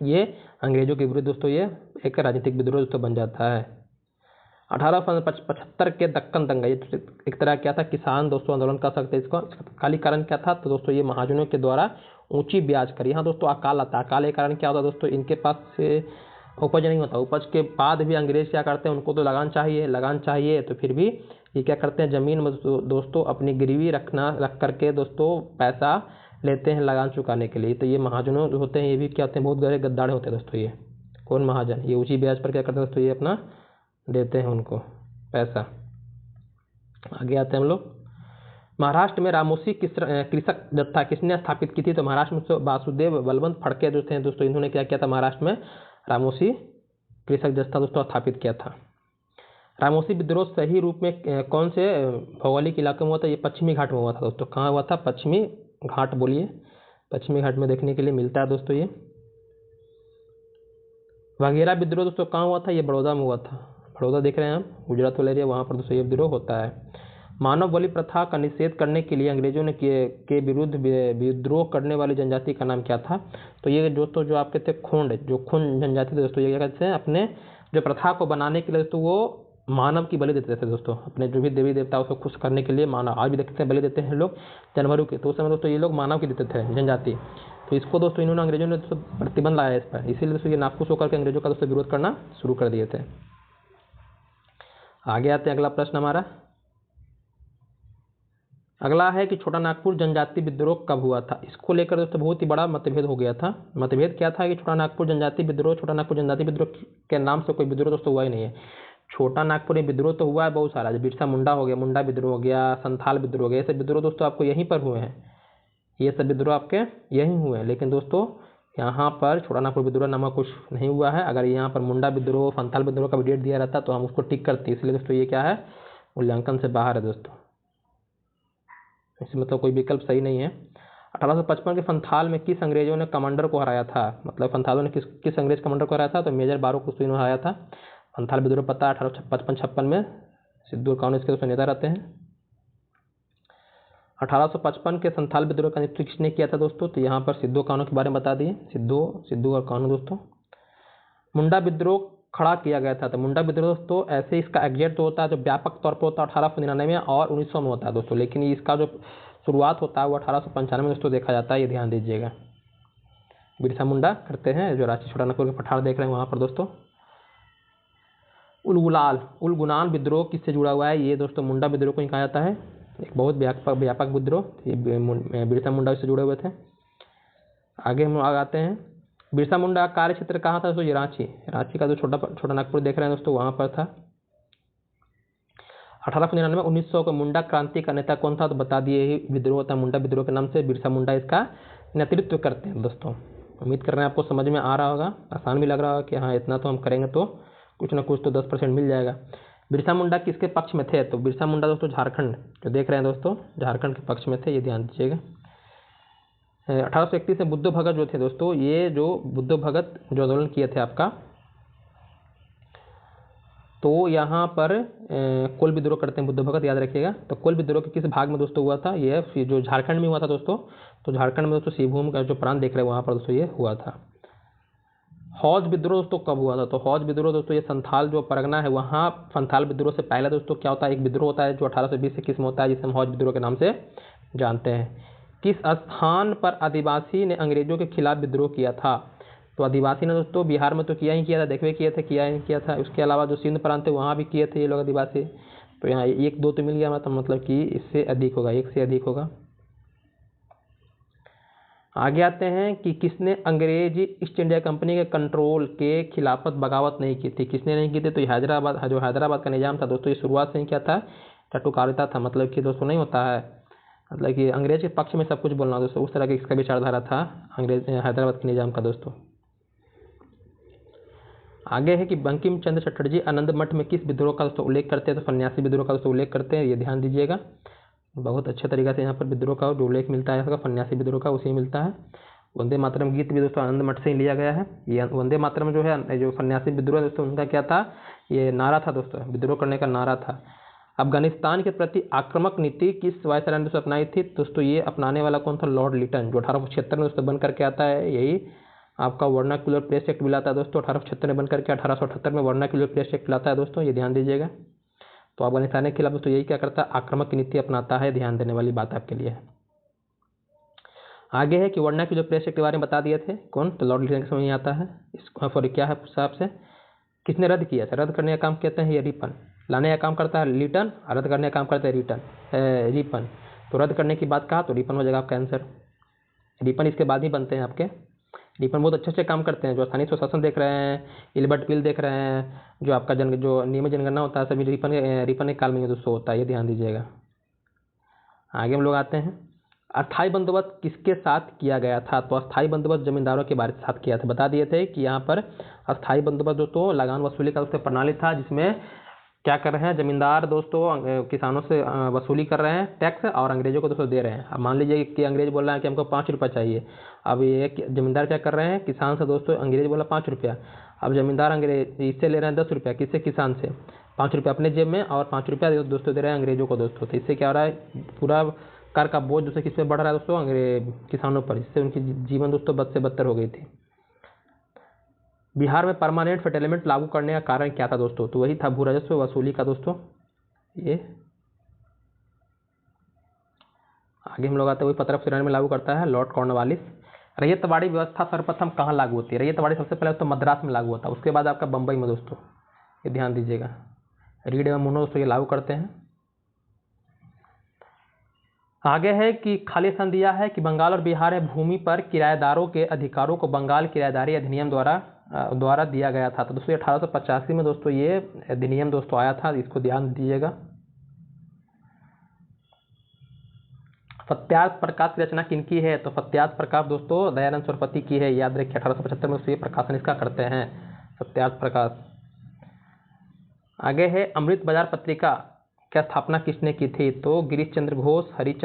ये अंग्रेजों के विरुद्ध दोस्तों ये एक राजनीतिक विद्रोह दोस्तों बन जाता है। 1875 के दक्कन दंगा, ये एक तरह क्या था, किसान दोस्तों आंदोलन कर सकते हैं इसको। काली कारण क्या था, तो दोस्तों ये महाजनों के द्वारा ऊंची ब्याज कर, यहाँ दोस्तों अकाल आता है। अकाल के कारण क्या होता है दोस्तों, इनके पास से उपज नहीं होता, उपज के बाद भी अंग्रेज क्या करते हैं, उनको तो लगान चाहिए, तो फिर भी ये क्या करते हैं, जमीन में दोस्तों अपनी गिरवी रख करके दोस्तों पैसा लेते हैं लगान चुकाने के लिए। तो ये महाजनों जो होते हैं ये भी क्या होते हैं, बहुत गहरे गद्दार होते हैं दोस्तों। ये कौन महाजन, ये ऊंची ब्याज पर क्या करते हैं दोस्तों, ये अपना देते हैं उनको पैसा। आगे आते हैं हम लोग, महाराष्ट्र में रामोसी कृषक जत्था किसने स्थापित की थी? तो महाराष्ट्र में तो वासुदेव बलवंत फड़के जो थे दोस्तों, इन्होंने क्या किया था महाराष्ट्र में रामोसी कृषक जत्था दोस्तों स्थापित किया था। रामोसी विद्रोह सही रूप में कौन से भौगोलिक इलाके में हुआ था? ये पश्चिमी घाट में हुआ था दोस्तों। कहाँ हुआ था? पश्चिमी घाट। बोलिए, पश्चिमी घाट में देखने के लिए मिलता है दोस्तों ये। वाघेला विद्रोह दोस्तों कहाँ हुआ था? ये बड़ौदा में हुआ था। बड़ौदा देख रहे हैं हम, गुजरात वाला एरिया, वहाँ पर दोस्तों ये विद्रोह होता है। मानव बलि प्रथा का निषेध करने के लिए अंग्रेजों ने के विरुद्ध विद्रोह करने वाली जनजाति का नाम क्या था? तो ये दोस्तों जो आपके थे खोंड, जो खोंड जनजाति थे दोस्तों, ये क्या कहते हैं, अपने जो प्रथा को बनाने के लिए दोस्तों वो मानव की बलि देते थे दोस्तों, अपने जो भी देवी देवता उसको खुश करने के लिए मानव, आज भी देखते हैं बलि देते हैं लोग जानवरों के, तो उस समय दोस्तों ये लोग मानव की देते थे जनजाति। तो इसको दोस्तों इन्होंने अंग्रेजों ने दोस्तों प्रतिबंध लाया इस पर, इसीलिए दोस्तों ये नाखुश होकर के अंग्रेजों का दोस्तों विरोध करना शुरू कर दिए थे। आगे आते हैं, अगला प्रश्न हमारा अगला है कि छोटा नागपुर जनजाति विद्रोह कब हुआ था? इसको लेकर दोस्तों बहुत ही बड़ा मतभेद हो गया था। मतभेद क्या था कि छोटा नागपुर जनजाति विद्रोह के नाम से कोई विद्रोह दोस्तों हुआ ही नहीं है। छोटा नागपुर में विद्रोह तो हुआ है बहुत सारा, बिरसा मुंडा हो गया, मुंडा विद्रोह हो गया, संथाल विद्रोह हो गया, ये सब विद्रोह दोस्तों आपको यहीं पर हुए हैं, ये सब विद्रोह आपके यहीं हुए हैं। लेकिन दोस्तों यहाँ पर छोटा नागपुर विद्रोह नामक कुछ नहीं हुआ है। अगर यहाँ पर मुंडा विद्रोह, संथाल विद्रोह का डेट दिया रहता तो हम उसको टिक करते, इसलिए दोस्तों ये क्या है, मूल्यांकन से बाहर है दोस्तों, इसमें मतलब कोई विकल्प सही नहीं है। 1855 के संथाल में किस अंग्रेजों ने कमांडर को हराया था? मतलब संथालों ने किस अंग्रेज कमांडर को हराया था? तो मेजर बारो कुस्तुई ने हराया था। संथाल विद्रोह पता 1855 में सिद्धू कानू इसके दोस्तों नेता रहते हैं। 1855 के संथाल विद्रोह का नेतृत्व किसने किया था दोस्तों? तो यहाँ पर सिद्धू कानू के बारे में बता दिए, सिद्धू और कानू दोस्तों। मुंडा विद्रोह खड़ा किया गया था, तो मुंडा विद्रोह दोस्तों ऐसे इसका एग्जैक्ट तो होता है जो व्यापक तौर पर होता है 1899 में और 1900 में होता है दोस्तों, लेकिन इसका जो शुरुआत होता है वो 1895 में दोस्तों देखा जाता है, ये ध्यान दीजिएगा। बिरसा मुंडा करते हैं जो रांची छोटा नागपुर के पठार देख रहे हैं वहाँ पर दोस्तों। उलगुलान विद्रोह किससे जुड़ा हुआ है? ये दोस्तों मुंडा विद्रोह को ही कहा जाता है, एक बहुत व्यापक विद्रोह, ये बिरसा मुंडा से जुड़े हुए थे। आगे हम आते हैं, बिरसा मुंडा कार्य क्षेत्र कहाँ था दोस्तों? ये रांची का जो छोटा नागपुर देख रहे हैं दोस्तों वहाँ पर था। 1899 1900 का मुंडा क्रांति का नेता कौन था? तो बता दिए ही, विद्रोह था मुंडा विद्रोह के नाम से, बिरसा मुंडा इसका नेतृत्व करते हैं दोस्तों। उम्मीद कर रहे हैं आपको समझ में आ रहा होगा, आसान भी लग रहा होगा कि हाँ इतना तो हम करेंगे तो कुछ ना कुछ तो 10% मिल जाएगा। बिरसा मुंडा किसके पक्ष में थे? तो बिरसा मुंडा दोस्तों झारखंड जो देख रहे हैं दोस्तों, झारखंड के पक्ष में थे, ये ध्यान दीजिएगा। 1831 में बुद्ध भगत जो थे दोस्तों, ये जो बुद्ध भगत जो आंदोलन किए थे आपका, तो यहाँ पर कोल विद्रोह करते हैं बुद्ध भगत, याद रखिएगा। तो कोल विद्रोह के किस भाग में दोस्तों हुआ था? ये जो झारखंड में हुआ था दोस्तों, तो झारखंड में दोस्तों शिवभूमि का जो प्रांत देख रहे हैं वहाँ पर दोस्तों ये हुआ था। हौज विद्रोह दोस्तों कब हुआ था? तो हौज विद्रोह दोस्तों ये संथाल जो परगना है वहाँ संथाल विद्रोह से पहले दोस्तों क्या होता है, एक विद्रोह होता है जो 1820 में होता है, जिसे हम हौज विद्रोह के नाम से जानते हैं। किस स्थान पर आदिवासी ने अंग्रेजों के खिलाफ विद्रोह किया था? तो आदिवासी ने दोस्तों बिहार में तो किया ही किया था, देखवे किए थे, किया ही किया था। उसके अलावा जो सिंध प्रांत है वहाँ भी किए थे ये लोग आदिवासी। तो यहाँ 1-2 तो मिल गया, मतलब कि इससे अधिक होगा, 1 से अधिक होगा। आगे आते हैं कि किसने अंग्रेजी ईस्ट इंडिया कंपनी के कंट्रोल के खिलाफत बगावत नहीं की थी? किसने नहीं की थी? तो हैदराबाद का निजाम था दोस्तों, ये शुरुआत से ही क्या था, टटुकारिता था, मतलब कि दोस्तों नहीं होता है, मतलब कि अंग्रेज के पक्ष में सब कुछ बोलना दोस्तों, उस तरह का इसका विचारधारा था हैदराबाद के निजाम का दोस्तों। आगे है कि बंकिम चंद्र चटर्जी आनंद मठ में किस विद्रोह का दोस्तों उल्लेख करते हैं? तो सन्यासी विद्रोह का दोस्तों उल्लेख करते हैं, ये ध्यान दीजिएगा। बहुत अच्छे तरीके से यहाँ पर विद्रोह का जो उल्लेख मिलता है इसका सन्यासी विद्रोह का, उसी मिलता है। वंदे मातरम गीत भी दोस्तों आनंद मठ से ही लिया गया है। ये वंदे मातरम जो है, जो सन्यासी विद्रोह दोस्तों उनका क्या था, ये नारा था दोस्तों, विद्रोह करने का नारा था। अफगानिस्तान के प्रति आक्रामक नीति किस वायसराय ने दोस्तों अपनाई थी? दोस्तों ये अपनाने वाला कौन था? लॉर्ड लिटन, जो 1876 में दोस्तों बन करके आता है। यही आपका वर्नाक्युलर प्रेस एक्ट भी लाता है दोस्तों, 1876 में बन करके 1878 में वर्नाक्युलर प्रेस एक्ट लाता है दोस्तों, ये ध्यान दीजिएगा। तो अफगानिस्तान के खिलाफ दोस्तों यही क्या करता है, आक्रामक नीति अपनाता है, ध्यान देने वाली बात आपके लिए है। आगे है कि वर्नाक्युलर प्रेस एक्ट के बारे में बता दिए थे कौन? तो लॉर्ड लिटन के समय आता है। इसको फॉर क्या है हिसाब से किसने रद्द किया था? रद्द करने का काम कहते हैं ये रिपन, लाने का काम करता है लिटन, रद्द करने का काम करता है रिपन। तो रद्द करने की बात कहा तो रिपन हो जाएगा आपका आंसर। रिपन इसके बाद ही बनते हैं आपके। रिपन बहुत अच्छे काम करते हैं, जो स्थानीय स्वशासन देख रहे हैं, इलबर्ट बिल देख रहे हैं, जो आपका जो नियमित जनगणना होता है सभी रिपन के काल में दोस्तों होता है, ये ध्यान दीजिएगा। आगे हम लोग आते हैं, अस्थाई बंदोबस्त किसके साथ किया गया था? तो अस्थाई बंदोबस्त जमींदारों के बारे साथ किया था। बता दिए थे कि यहाँ पर अस्थाई बंदोबस्त दोस्तों लगान वसूली का दोस्तों प्रणाली था, जिसमें क्या कर रहे हैं, जमींदार दोस्तों किसानों से वसूली कर रहे हैं टैक्स और अंग्रेजों को दोस्तों दे रहे हैं। अब मान लीजिए कि अंग्रेज बोल रहा है कि हमको 5 रुपये चाहिए। अब ये जमींदार क्या कर रहे हैं, किसान से दोस्तों अंग्रेज बोला 5 रुपया। अब जमींदार अंग्रेज इससे ले रहे हैं 10 रुपया, किससे, किसान से। 5 रुपया अपने जेब में और 5 रुपया दोस्तों दे रहे हैं अंग्रेजों को दोस्तों। तो इससे क्या हो रहा है, पूरा कर का बोझ दोस्तों किस पे बढ़ रहा है दोस्तों, अंग्रेज किसानों पर। इससे उनकी जीवन दोस्तों बद से बदतर हो गई थी। बिहार में परमानेंट सेटलमेंट लागू करने का कारण क्या था दोस्तों? तो वही था भू राजस्व वसूली का दोस्तों। ये आगे हम लोग आते हैं, वही 1593 में लागू करता है लॉर्ड कॉर्नवालिस। रैयतवाड़ी व्यवस्था सर्वप्रथम कहाँ लागू होती है? रैयतवाड़ी सबसे पहले तो मद्रास में लागू होता है, उसके बाद आपका बम्बई में दोस्तों। ये ध्यान दीजिएगा, रीड एवं मोनो दोस्तों ये लागू करते हैं। आगे है कि खाली स्थान दिया है कि बंगाल और बिहार में भूमि पर किराएदारों के अधिकारों को बंगाल किराएदारी अधिनियम द्वारा दिया गया था। तो दोस्तों 1885 में दोस्तों ये अधिनियम दोस्तों आया था, इसको ध्यान दीजिएगा। सत्यार्थ प्रकाश की रचना किनकी है? तो सत्यार्थ प्रकाश दोस्तों दयानंद सरस्वती की है, याद रखिए। 1875 में ये प्रकाशन इसका करते हैं, सत्यार्थ प्रकाश। आगे है अमृत बाजार पत्रिका की स्थापना किसने की थी? तो गिरीश चंद्र घोष, हरीश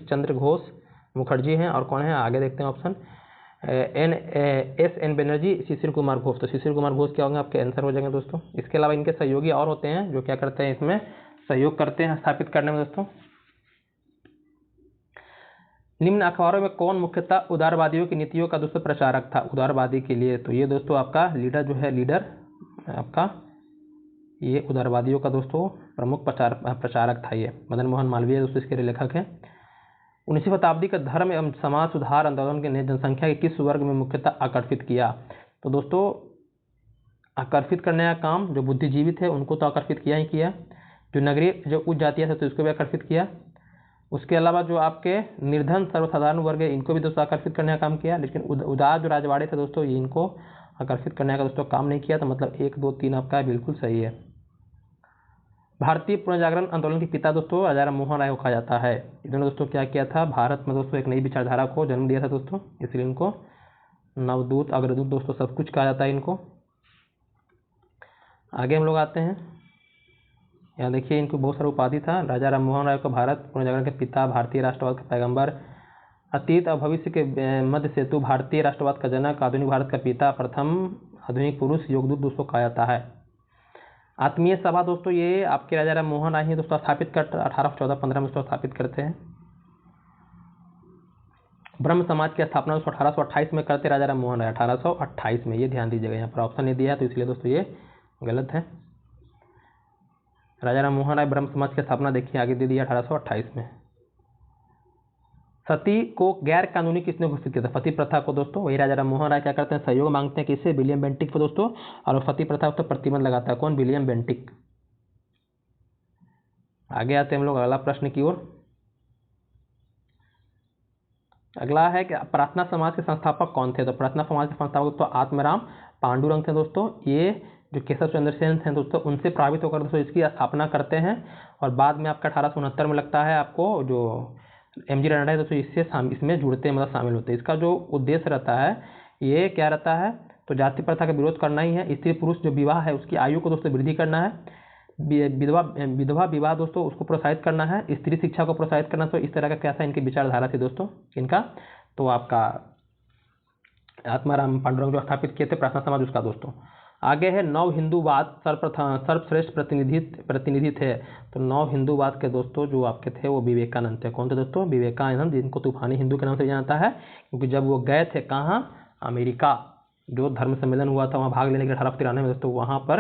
चंद्र घोष मुखर्जी हैं, और कौन है आगे देखते हैं ऑप्शन, एन बनर्जी, शिशिर कुमार घोष। तो शिशिर कुमार घोष क्या होंगे, आपके आंसर हो जाएंगे दोस्तों। इसके अलावा इनके सहयोगी और होते हैं जो क्या करते हैं, इसमें सहयोग करते हैं स्थापित करने में दोस्तों। निम्न अखबारों में कौन मुख्यतः उदारवादियों की नीतियों का दोस्तों प्रचारक था? उदारवादी के लिए तो ये दोस्तों आपका लीडर जो है, लीडर आपका ये उदारवादियों का दोस्तों प्रमुख प्रचारक था। ये मदन मोहन मालवीय दोस्तों इसके लेखक हैं। 19वीं शताब्दी का धर्म एवं समाज सुधार आंदोलन ने जनसंख्या के किस वर्ग में मुख्यतः आकर्षित किया? तो दोस्तों आकर्षित करने का काम जो बुद्धिजीवी थे उनको तो आकर्षित किया ही किया, जो नगरीय जो उच्च जातियाँ थे तो इसको भी आकर्षित किया। उसके अलावा जो आपके निर्धन सर्वसाधारण वर्ग है इनको भी दोस्तों आकर्षित करने का काम किया। लेकिन उदार जो राजवाड़े थे दोस्तों ये इनको आकर्षित करने का दोस्तों काम नहीं किया। तो मतलब 1, 2, 3 आपका बिल्कुल सही है। भारतीय पुनर्जागरण आंदोलन के पिता दोस्तों राजा राम मोहन राय को कहा जाता है। इन्होंने दोस्तों क्या किया था, भारत में दोस्तों एक नई विचारधारा को जन्म दिया था दोस्तों, इसलिए इनको नवदूत अग्रदूत दोस्तों सब कुछ कहा जाता है इनको। आगे हम लोग आते हैं, यहाँ देखिए इनको बहुत सारा उपाधि था। राजा राम मोहन राय को भारत पुनर्जागरण के पिता, भारतीय राष्ट्रवाद का पैगंबर, अतीत और भविष्य के मध्य सेतु, भारतीय राष्ट्रवाद का जनक, आधुनिक भारत का पिता, प्रथम आधुनिक पुरुष, योगदूत दोस्तों कहा जाता है। आत्मीय सभा दोस्तों ये आपके राजा राम मोहन राय ही दोस्तों स्थापित कर 1814-15 में दोस्तों स्थापित करते हैं। ब्रह्म समाज की स्थापना दोस्तों 1828 में करते राजा राम मोहन राय, 1828 में। ये ध्यान दीजिएगा, यहाँ पर ऑप्शन नहीं दिया है तो इसलिए दोस्तों ये गलत है। राजा राम मोहन राय ब्रह्म समाज की स्थापना देखिए आगे दे दिया 1828 में। सती को गैर कानूनी किसने घोषित किया था? सती प्रथा को दोस्तों वही राजा राम मोहन राय क्या करते हैं, सहयोग मांगते हैं किससे, विलियम बेंटिक को दोस्तों, और सती प्रथा पर प्रतिबंध लगाता है कौन, विलियम बेंटिक। आगे आते हैं हम लोग अगला प्रश्न की ओर। अगला है कि प्रार्थना समाज के संस्थापक कौन थे? तो प्रार्थना समाज के संस्थापक तो आत्माराम पांडुरंग थे दोस्तों। ये जो केशव चंद्र सेन थे दोस्तों उनसे प्रभावित होकर दोस्तों इसकी स्थापना करते हैं, और बाद में आपका 1869 में लगता है आपको जो एम जी रनडा है दोस्तों इसमें जुड़ते हैं, मतलब शामिल होते हैं। इसका जो उद्देश्य रहता है ये क्या रहता है, तो जाति प्रथा का विरोध करना ही है। स्त्री पुरुष जो विवाह है उसकी आयु को दोस्तों वृद्धि करना है, विधवा विवाह दोस्तों उसको प्रोत्साहित करना है, स्त्री शिक्षा को प्रोत्साहित करना। तो इस तरह का क्या था इनकी विचारधारा थी दोस्तों इनका। तो आपका आत्माराम पांडुरंग जो स्थापित किए थे प्रार्थना समाज उसका दोस्तों। आगे है नव हिंदूवाद सर्वश्रेष्ठ प्रतिनिधि थे। तो नव हिंदूवाद के दोस्तों जो आपके थे वो विवेकानंद थे। कौन थे दोस्तों? विवेकानंद, जिनको तूफानी हिंदू के नाम से जाना जाता है, क्योंकि जब वो गए थे कहाँ, अमेरिका, जो धर्म सम्मेलन हुआ था वहाँ भाग लेने के 1893 में दोस्तों, वहाँ पर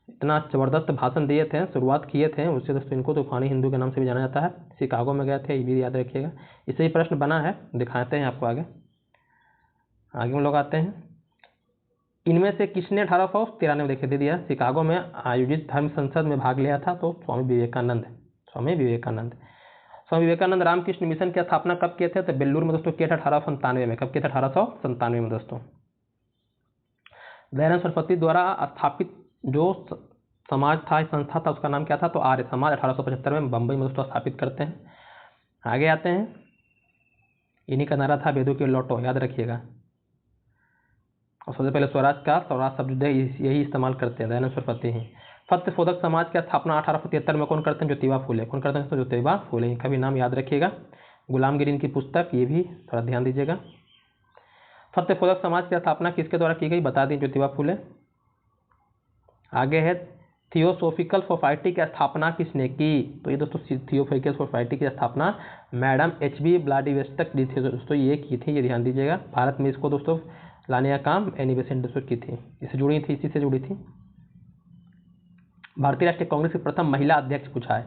इतना ज़बरदस्त भाषण दिए थे, शुरुआत किए थे उससे दोस्तों इनको तूफानी हिंदू के नाम से भी जाना जाता है। शिकागो में गए थे, ये भी याद रखिएगा। इससे ही प्रश्न बना है, दिखाते हैं आपको आगे हम लोग आते हैं। इनमें से किसने 1893 में दे दिया शिकागो में आयोजित धर्म संसद में भाग लिया था? तो स्वामी विवेकानंद रामकृष्ण मिशन की स्थापना कब किए थे? तो बेल्लूर में दोस्तों किया था 1897 में। कब किया था? 1897 में दोस्तों। दयानंद सरस्वती द्वारा स्थापित जो समाज था, संस्था था, उसका नाम क्या था? तो आर्य समाज 1875 में बम्बई में दोस्तों स्थापित करते हैं। आगे आते हैं, इन्हीं का नारा था वेदों के लौटो, याद रखिएगा। और सबसे पहले स्वराज शब्द यही इस्तेमाल करते हैं, दयानंद सरस्वती ही। सत्यशोधक समाज की स्थापना 1873 में कौन करते हैं? ज्योतिबा फूले। कौन करते हैं? ज्योतिबा फूले, इनका भी नाम याद रखिएगा। गुलामगिरी इनकी पुस्तक, ये भी थोड़ा ध्यान दीजिएगा। सत्यशोधक समाज की स्थापना किसके द्वारा की गई? बता दी, ज्योतिबा फूले। आगे है, थियोसोफिकल सोसाइटी की स्थापना किसने की? तो ये दोस्तों थियोसोफिकल सोसाइटी की स्थापना मैडम एच.बी. ब्लाडीवेस्टक की थी दोस्तों, ये की थी, ये ध्यान दीजिएगा। भारत में इसको दोस्तों लाने का काम एनी बेसेंट दोस्तों की थी, इससे जुड़ी थी, इसी से जुड़ी थी। भारतीय राष्ट्रीय कांग्रेस की प्रथम महिला अध्यक्ष पूछा है,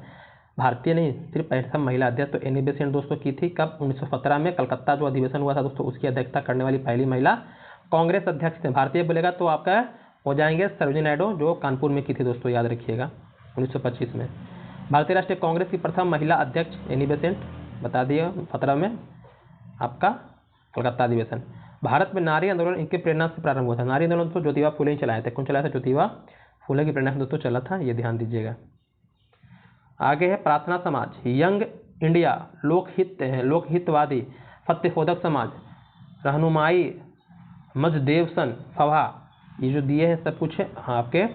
भारतीय नहीं सिर्फ प्रथम महिला अध्यक्ष तो एनी बेसेंट दोस्तों की थी। कब? 1917 में कलकत्ता जो अधिवेशन हुआ था दोस्तों, उसकी अध्यक्षता करने वाली पहली महिला कांग्रेस अध्यक्ष थे। भारतीय बोलेगा तो आपका हो जाएंगे सरोजिनी नायडू, जो कानपुर में की थी दोस्तों, याद रखिएगा 1925 में। भारतीय राष्ट्रीय कांग्रेस की प्रथम महिला अध्यक्ष एनी बेसेंट, बता दिए 17 में आपका कलकत्ता अधिवेशन। भारत में नारी आंदोलन इनके प्रेरणा से प्रारंभ हुआ था। नारी आंदोलन तो ज्योतिबा फूले ही चलाए थे। कौन चलाया था? ज्योतिबा फूले की प्रेरणा से दोस्तों चला था, ये ध्यान दीजिएगा। आगे है प्रार्थना समाज, यंग इंडिया, लोकहितवादी, सत्यशोधक समाज, रहनुमाई मजदेवसन सभा, ये जो दिए हैं सब कुछ आपके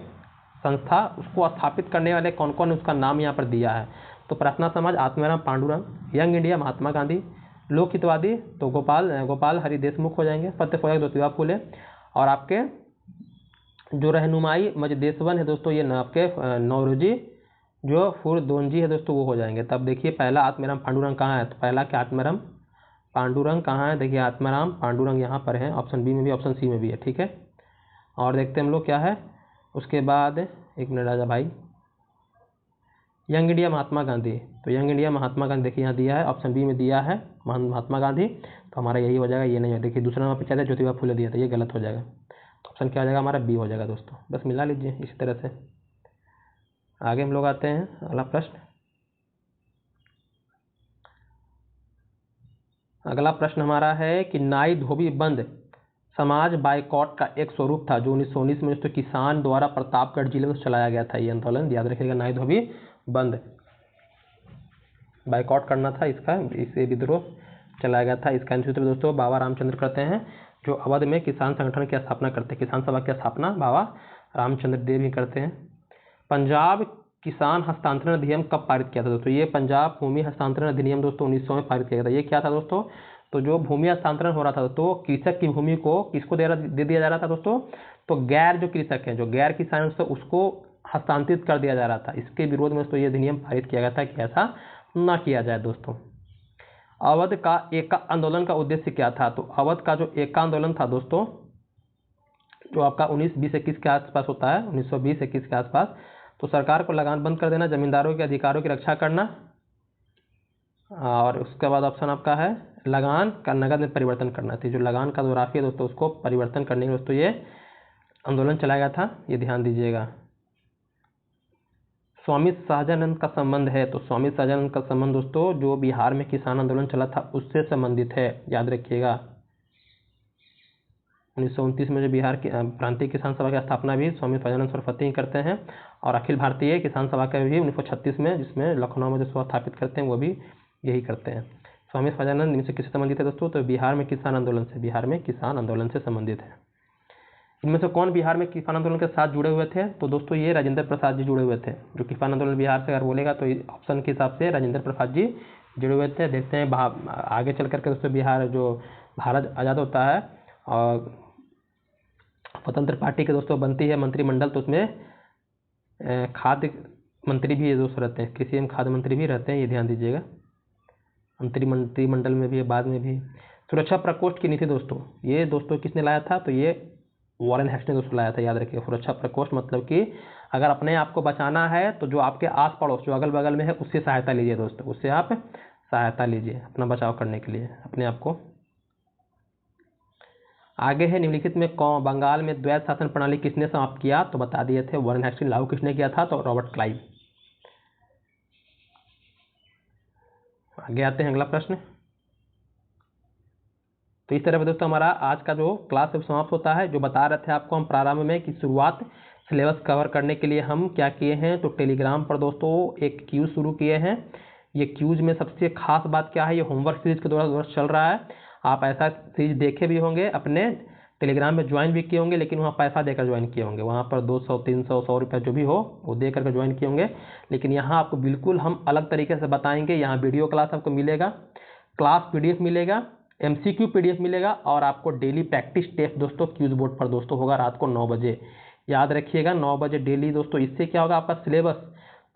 संस्था, उसको स्थापित करने वाले कौन कौन, उसका नाम यहाँ पर दिया है। तो प्रार्थना समाज आत्माराम पांडुरंग, यंग इंडिया महात्मा गांधी, लोकहितवादी तो गोपाल हरि देशमुख हो जाएंगे, सत्यशोधक ज्योतिबा फूले, और आपके जो रहनुमाई मजदेसवन है दोस्तों, ये आपके नौरोजी जो फुरदोंजी है दोस्तों, वो हो जाएंगे। तब देखिए पहला आत्माराम पांडुरंग कहाँ है? तो पहला क्या आत्माराम पांडुरंग कहाँ है? देखिए आत्माराम पांडुरंग यहाँ पर है, ऑप्शन बी में भी ऑप्शन सी में भी है, ठीक है। और देखते हैं हम लोग क्या है उसके बाद, एक मिनट राजा भाई, यंग इंडिया महात्मा गांधी, तो यंग इंडिया महात्मा गांधी देखिए यहाँ दिया है, ऑप्शन बी में दिया है महात्मा गांधी, तो हमारा यही हो जाएगा, ये नहीं है। देखिए दूसरा नंबर पर क्या था? ज्योतिबा फूले दिया था, ये गलत हो जाएगा। तो ऑप्शन क्या हो जाएगा हमारा? बी हो जाएगा दोस्तों, बस मिला लीजिए इसी तरह से। आगे हम लोग आते हैं, अगला प्रश्न। अगला प्रश्न हमारा है कि नाई धोबी बंद समाज बाइकॉट का एक स्वरूप था जो 1919 में दोस्तों किसान द्वारा प्रतापगढ़ जिले में चलाया गया था। ये आंदोलन याद रखिएगा, नाई धोबी बंद बाइकआउट करना था, इसका इसे विद्रोह चलाया गया था। इसका नेतृत्व दोस्तों बाबा रामचंद्र करते हैं, जो अवध में किसान संगठन की स्थापना करते हैं। किसान सभा की स्थापना बाबा रामचंद्र देव ही करते हैं। पंजाब किसान हस्तांतरण अधिनियम कब पारित किया था दोस्तों? ये पंजाब भूमि हस्तांतरण अधिनियम दोस्तों 1900 में पारित किया गया था। ये क्या था दोस्तों? तो जो भूमि हस्तांतरण हो रहा था तो कृषक की भूमि को किसको दे दिया जा रहा था दोस्तों? तो गैर जो कृषक है, जो गैर किसान है उसको हस्तांतरित कर दिया जा रहा था। इसके विरोध में दोस्तों ये अधिनियम पारित किया गया था कि ऐसा ना किया जाए दोस्तों। अवध का एका आंदोलन का उद्देश्य क्या था? तो अवध का जो एका आंदोलन था दोस्तों, जो आपका 1920-21 के आसपास होता है, 1920-21 के आसपास, तो सरकार को लगान बंद कर देना, जमींदारों के अधिकारों की रक्षा करना, और उसके बाद ऑप्शन आपका है लगान का नगद में परिवर्तन करना थी। जो लगान का जो राशि है दोस्तों उसको परिवर्तन करने के दोस्तों ये आंदोलन चलाया गया था, ये ध्यान दीजिएगा। स्वामी सहजानंद का संबंध है, तो स्वामी सहजानंद का संबंध दोस्तों जो बिहार में किसान आंदोलन चला था उससे संबंधित है, याद रखिएगा। 1929 में जो बिहार की प्रांतीय किसान सभा की स्थापना भी स्वामी सहजानंद सरस्वती करते हैं, और अखिल भारतीय किसान सभा का भी 1936 में, जिसमें लखनऊ में जो सभा स्थापित करते हैं वो भी यही करते हैं। स्वामी सहजानंद इनसे किससे संबंधित है दोस्तों? तो बिहार में किसान आंदोलन से संबंधित है। इनमें से कौन बिहार में किसान आंदोलन के साथ जुड़े हुए थे? तो दोस्तों ये राजेंद्र प्रसाद जी जुड़े हुए थे। जो किसान आंदोलन बिहार से अगर बोलेगा तो ऑप्शन के हिसाब से राजेंद्र प्रसाद जी जुड़े हुए थे। देखते हैं आगे चल करके दोस्तों बिहार जो भारत आज़ाद होता है और स्वतंत्र पार्टी के दोस्तों बनती है मंत्रिमंडल, तो उसमें खाद्य मंत्री भी दोस्तों रहते हैं, कृषि एवं खाद्य मंत्री भी रहते हैं, ये ध्यान दीजिएगा। मंत्रिमंडल में भी बाद में भी। सुरक्षा प्रकोष्ठ की नीति दोस्तों, ये दोस्तों किसने लाया था? तो ये वॉरेन हेस्टिंग्स ने दोस्तों लाया था, याद रखिए। सुरक्षा प्रकोष्ठ मतलब कि अगर अपने आप को बचाना है तो जो आपके आस पड़ोस जो अगल बगल में है उससे सहायता लीजिए दोस्तों, उससे आप सहायता लीजिए अपना बचाव करने के लिए अपने आप को। आगे है निम्नलिखित में कौन बंगाल में द्वैध शासन प्रणाली किसने समाप्त किया? तो बता दिए थे वॉरेन हेस्टिंग्स। लागू किसने किया था? तो रॉबर्ट क्लाइव। आगे आते हैं अगला प्रश्न। तो इस तरह से दोस्तों हमारा आज का जो क्लास समाप्त होता है। जो बता रहे थे आपको हम प्रारंभ में कि शुरुआत सिलेबस कवर करने के लिए हम क्या किए हैं, तो टेलीग्राम पर दोस्तों एक क्यू शुरू किए हैं ये क्यूज में सबसे खास बात क्या है, ये होमवर्क सीरीज के द्वारा चल रहा है। आप ऐसा सीरीज देखे भी होंगे, अपने टेलीग्राम में ज्वाइन भी किए होंगे, लेकिन वहाँ पैसा देकर ज्वाइन किए होंगे, वहाँ पर 200 300 100 रुपये जो भी हो वो दे करके ज्वाइन किए होंगे। लेकिन यहाँ आपको बिल्कुल हम अलग तरीके से बताएंगे। यहाँ वीडियो क्लास आपको मिलेगा, क्लास PDF मिलेगा, MCQ PDF मिलेगा, और आपको डेली प्रैक्टिस टेस्ट दोस्तों क्यूज बोर्ड पर दोस्तों होगा रात को 9 बजे। याद रखिएगा 9 बजे डेली दोस्तों। इससे क्या होगा, आपका सिलेबस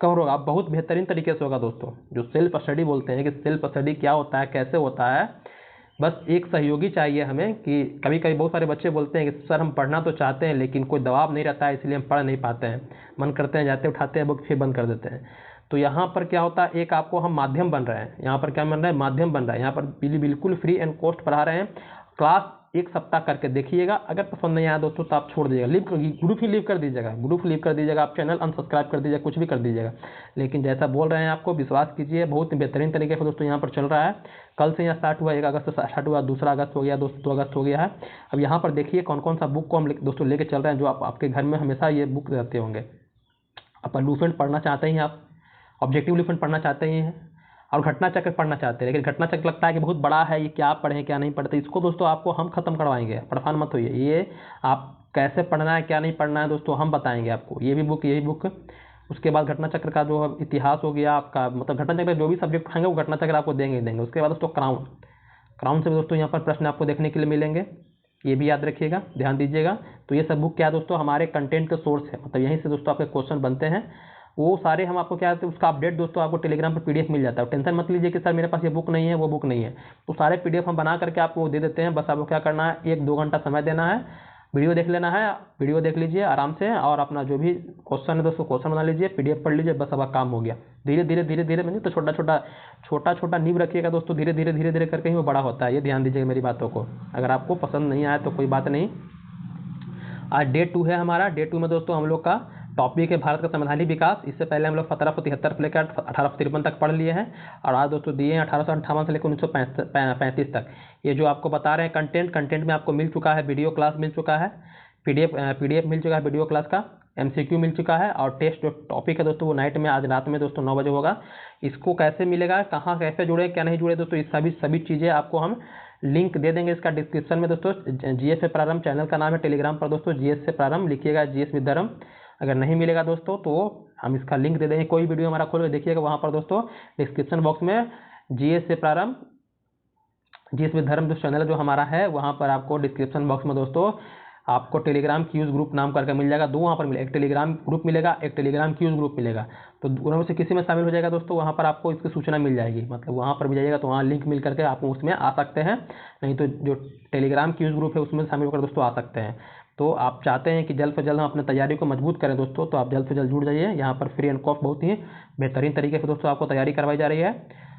कवर होगा, बहुत बेहतरीन तरीके से होगा दोस्तों। जो सेल्फ स्टडी बोलते हैं कि सेल्फ स्टडी क्या होता है, कैसे होता है, बस एक सहयोगी चाहिए हमें। कि कभी कभी बहुत सारे बच्चे बोलते हैं कि सर हम पढ़ना तो चाहते हैं लेकिन कोई दबाव नहीं रहता है, इसलिए हम पढ़ नहीं पाते हैं, मन करते हैं जाते उठाते हैं बुक फिर बंद कर देते हैं। तो यहाँ पर क्या होता है, एक आपको हम माध्यम बन रहे हैं, यहाँ पर क्या बन रहा है, माध्यम बन रहा है। यहाँ पर बिल्कुल फ्री एंड कॉस्ट पढ़ा रहे हैं। क्लास एक सप्ताह करके देखिएगा, अगर पसंद नहीं आया दोस्तों तो आप छोड़ दीजिएगा, ग्रुप ही लीव कर दीजिएगा, ग्रुप लीव कर दीजिएगा, आप चैनल अनसब्सक्राइब कर दीजिएगा, कुछ भी कर दीजिएगा। लेकिन जैसा बोल रहे हैं आपको विश्वास कीजिए, बहुत बेहतरीन तरीके से दोस्तों यहाँ पर चल रहा है। कल से यहाँ स्टार्ट हुआ, 1 अगस्त से स्टार्ट हुआ, 2 अगस्त हो गया दोस्तों, 2 अगस्त हो गया है। अब यहाँ पर देखिए कौन कौन सा बुक को हम दोस्तों लेके चल रहे हैं, जो आपके घर में हमेशा ये बुक रहते होंगे। आप लूसेंट पढ़ना चाहते हैं, आप ऑब्जेक्टिव लूसेंट पढ़ना चाहते हैं, और घटना चक्र पढ़ना चाहते हैं, लेकिन घटना चक्र लगता है कि बहुत बड़ा है, ये क्या पढ़ें क्या नहीं पढ़ते, इसको दोस्तों आपको हम खत्म करवाएंगे, परेशान मत होइए। ये आप कैसे पढ़ना है क्या नहीं पढ़ना है दोस्तों हम बताएंगे आपको। ये भी बुक, यही बुक, उसके बाद घटना चक्र का जो इतिहास हो गया आपका, मतलब घटना चक्र जो भी सब्जेक्ट खाएंगे वो घटना चक्र आपको देंगे ही देंगे। उसके बाद दोस्तों क्राउन से भी दोस्तों यहाँ पर प्रश्न आपको देखने के लिए मिलेंगे, ये भी याद रखिएगा, ध्यान दीजिएगा। तो ये सब बुक क्या है दोस्तों, हमारे कंटेंट के सोर्स है, मतलब यहीं से दोस्तों आपके क्वेश्चन बनते हैं। वो सारे हम आपको क्या, उसका अपडेट दोस्तों आपको टेलीग्राम पर PDF मिल जाता है। टेंशन मत लीजिए कि सर मेरे पास ये बुक नहीं है, वो बुक नहीं है, तो सारे PDF हम बना करके आपको दे देते हैं। बस आपको क्या करना है, 1-2 घंटा समय देना है, वीडियो देख लेना है, वीडियो देख लीजिए आराम से, और अपना जो भी क्वेश्चन है दोस्तों क्वेश्चन बना लीजिए, PDF पढ़ लीजिए, बस अब काम हो गया। धीरे धीरे मैंने तो छोटा नींव रखिएगा दोस्तों, धीरे धीरे करके ही वो बड़ा होता है। ये ध्यान दीजिएगा मेरी बातों को। अगर आपको पसंद नहीं आया तो कोई बात नहीं। आज Day 2 है हमारा। Day 2 में दोस्तों हम लोग का टॉपिक है भारत का संवैधानिक विकास। इससे पहले हम लोग 1773 से लेकर 1853 तक पढ़ लिए हैं, और आज दोस्तों दिए हैं 1858 से लेकर 1935 तक। ये जो आपको बता रहे हैं कंटेंट में आपको मिल चुका है, वीडियो क्लास मिल चुका है, PDF मिल चुका है वीडियो क्लास का, MCQ मिल चुका है, और टेस्ट जो टॉपिक है दोस्तों वो नाइट में, आज रात में दोस्तों 9 बजे होगा। इसको कैसे मिलेगा, कहाँ कैसे जुड़े क्या नहीं जुड़े दोस्तों, इस सभी चीज़ें आपको हम लिंक दे देंगे इसका डिस्क्रिप्शन में दोस्तों। GS से प्रारंभ चैनल का नाम है, टेलीग्राम पर दोस्तों GS से प्रारंभ लिखिएगा, GS विद धर्म। अगर नहीं मिलेगा दोस्तों तो हम इसका लिंक दे देंगे, कोई वीडियो हमारा खोल के देखिएगा, वहाँ पर दोस्तों डिस्क्रिप्शन बॉक्स में GS से प्रारंभ, GS विद धर्म जो चैनल जो हमारा है, वहाँ पर आपको डिस्क्रिप्शन बॉक्स में दोस्तों आपको टेलीग्राम क्यूज ग्रुप नाम करके मिल जाएगा। 2 वहाँ पर मिलेगा, एक टेलीग्राम ग्रुप मिलेगा, एक टेलीग्राम क्यूज ग्रुप मिलेगा। तो दोनों में से किसी में शामिल हो जाएगा दोस्तों, वहाँ पर आपको इसकी सूचना मिल जाएगी, मतलब वहाँ पर भी जाइएगा तो वहाँ लिंक मिल करके आप उसमें आ सकते हैं, नहीं तो जो टेलीग्राम क्यूज ग्रुप है उसमें शामिल होकर दोस्तों आ सकते हैं। तो आप चाहते हैं कि जल्द से जल्द हम अपनी तैयारी को मजबूत करें दोस्तों, तो आप जल्द से जल्द जुड़ जाइए। यहाँ पर फ्री एंड कॉस्ट बहुत ही बेहतरीन तरीके से दोस्तों आपको तैयारी करवाई जा रही है।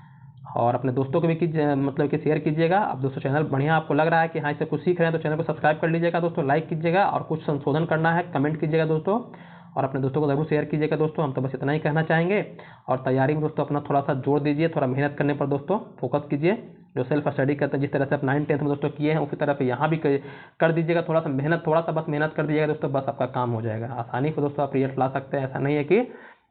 और अपने दोस्तों को भी मतलब कि शेयर कीजिएगा। अब दोस्तों चैनल बढ़िया आपको लग रहा है कि हाँ इससे कुछ सीख रहे हैं तो चैनल को सब्सक्राइब कर लीजिएगा दोस्तों, लाइक कीजिएगा, और कुछ संशोधन करना है कमेंट कीजिएगा दोस्तों, और अपने दोस्तों को ज़रूर शेयर कीजिएगा दोस्तों। हम तो बस इतना ही कहना चाहेंगे। और तैयारी में दोस्तों अपना थोड़ा सा जोर दीजिए, थोड़ा मेहनत करने पर दोस्तों फोकस कीजिए। जो सेल्फ स्टडी करते हैं जिस तरह से आप 9th 10th में दोस्तों किए हैं उसी तरह से यहाँ भी कर दीजिएगा। थोड़ा सा बस मेहनत कर दीजिएगा दोस्तों, बस आपका काम हो जाएगा। आसानी से दोस्तों आप रिजल्ट ला सकते हैं, ऐसा नहीं है कि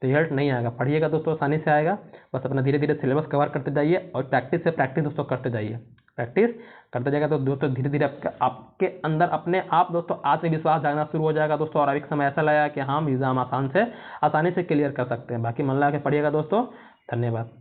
रिजल्ट नहीं आएगा, पढ़िएगा दोस्तों आसानी से आएगा। बस अपना धीरे धीरे सिलेबस कवर करते जाइए, और प्रैक्टिस दोस्तों करते जाइए। प्रैक्टिस करते जाएगा तो दोस्तों धीरे धीरे आपके अंदर अपने आप दोस्तों आत्मविश्वास जागना शुरू हो जाएगा दोस्तों। और एक समय ऐसा लगेगा कि हाँ एग्जाम आसानी से क्लियर कर सकते हैं। बाकी मन लगा के पढ़िएगा दोस्तों। धन्यवाद।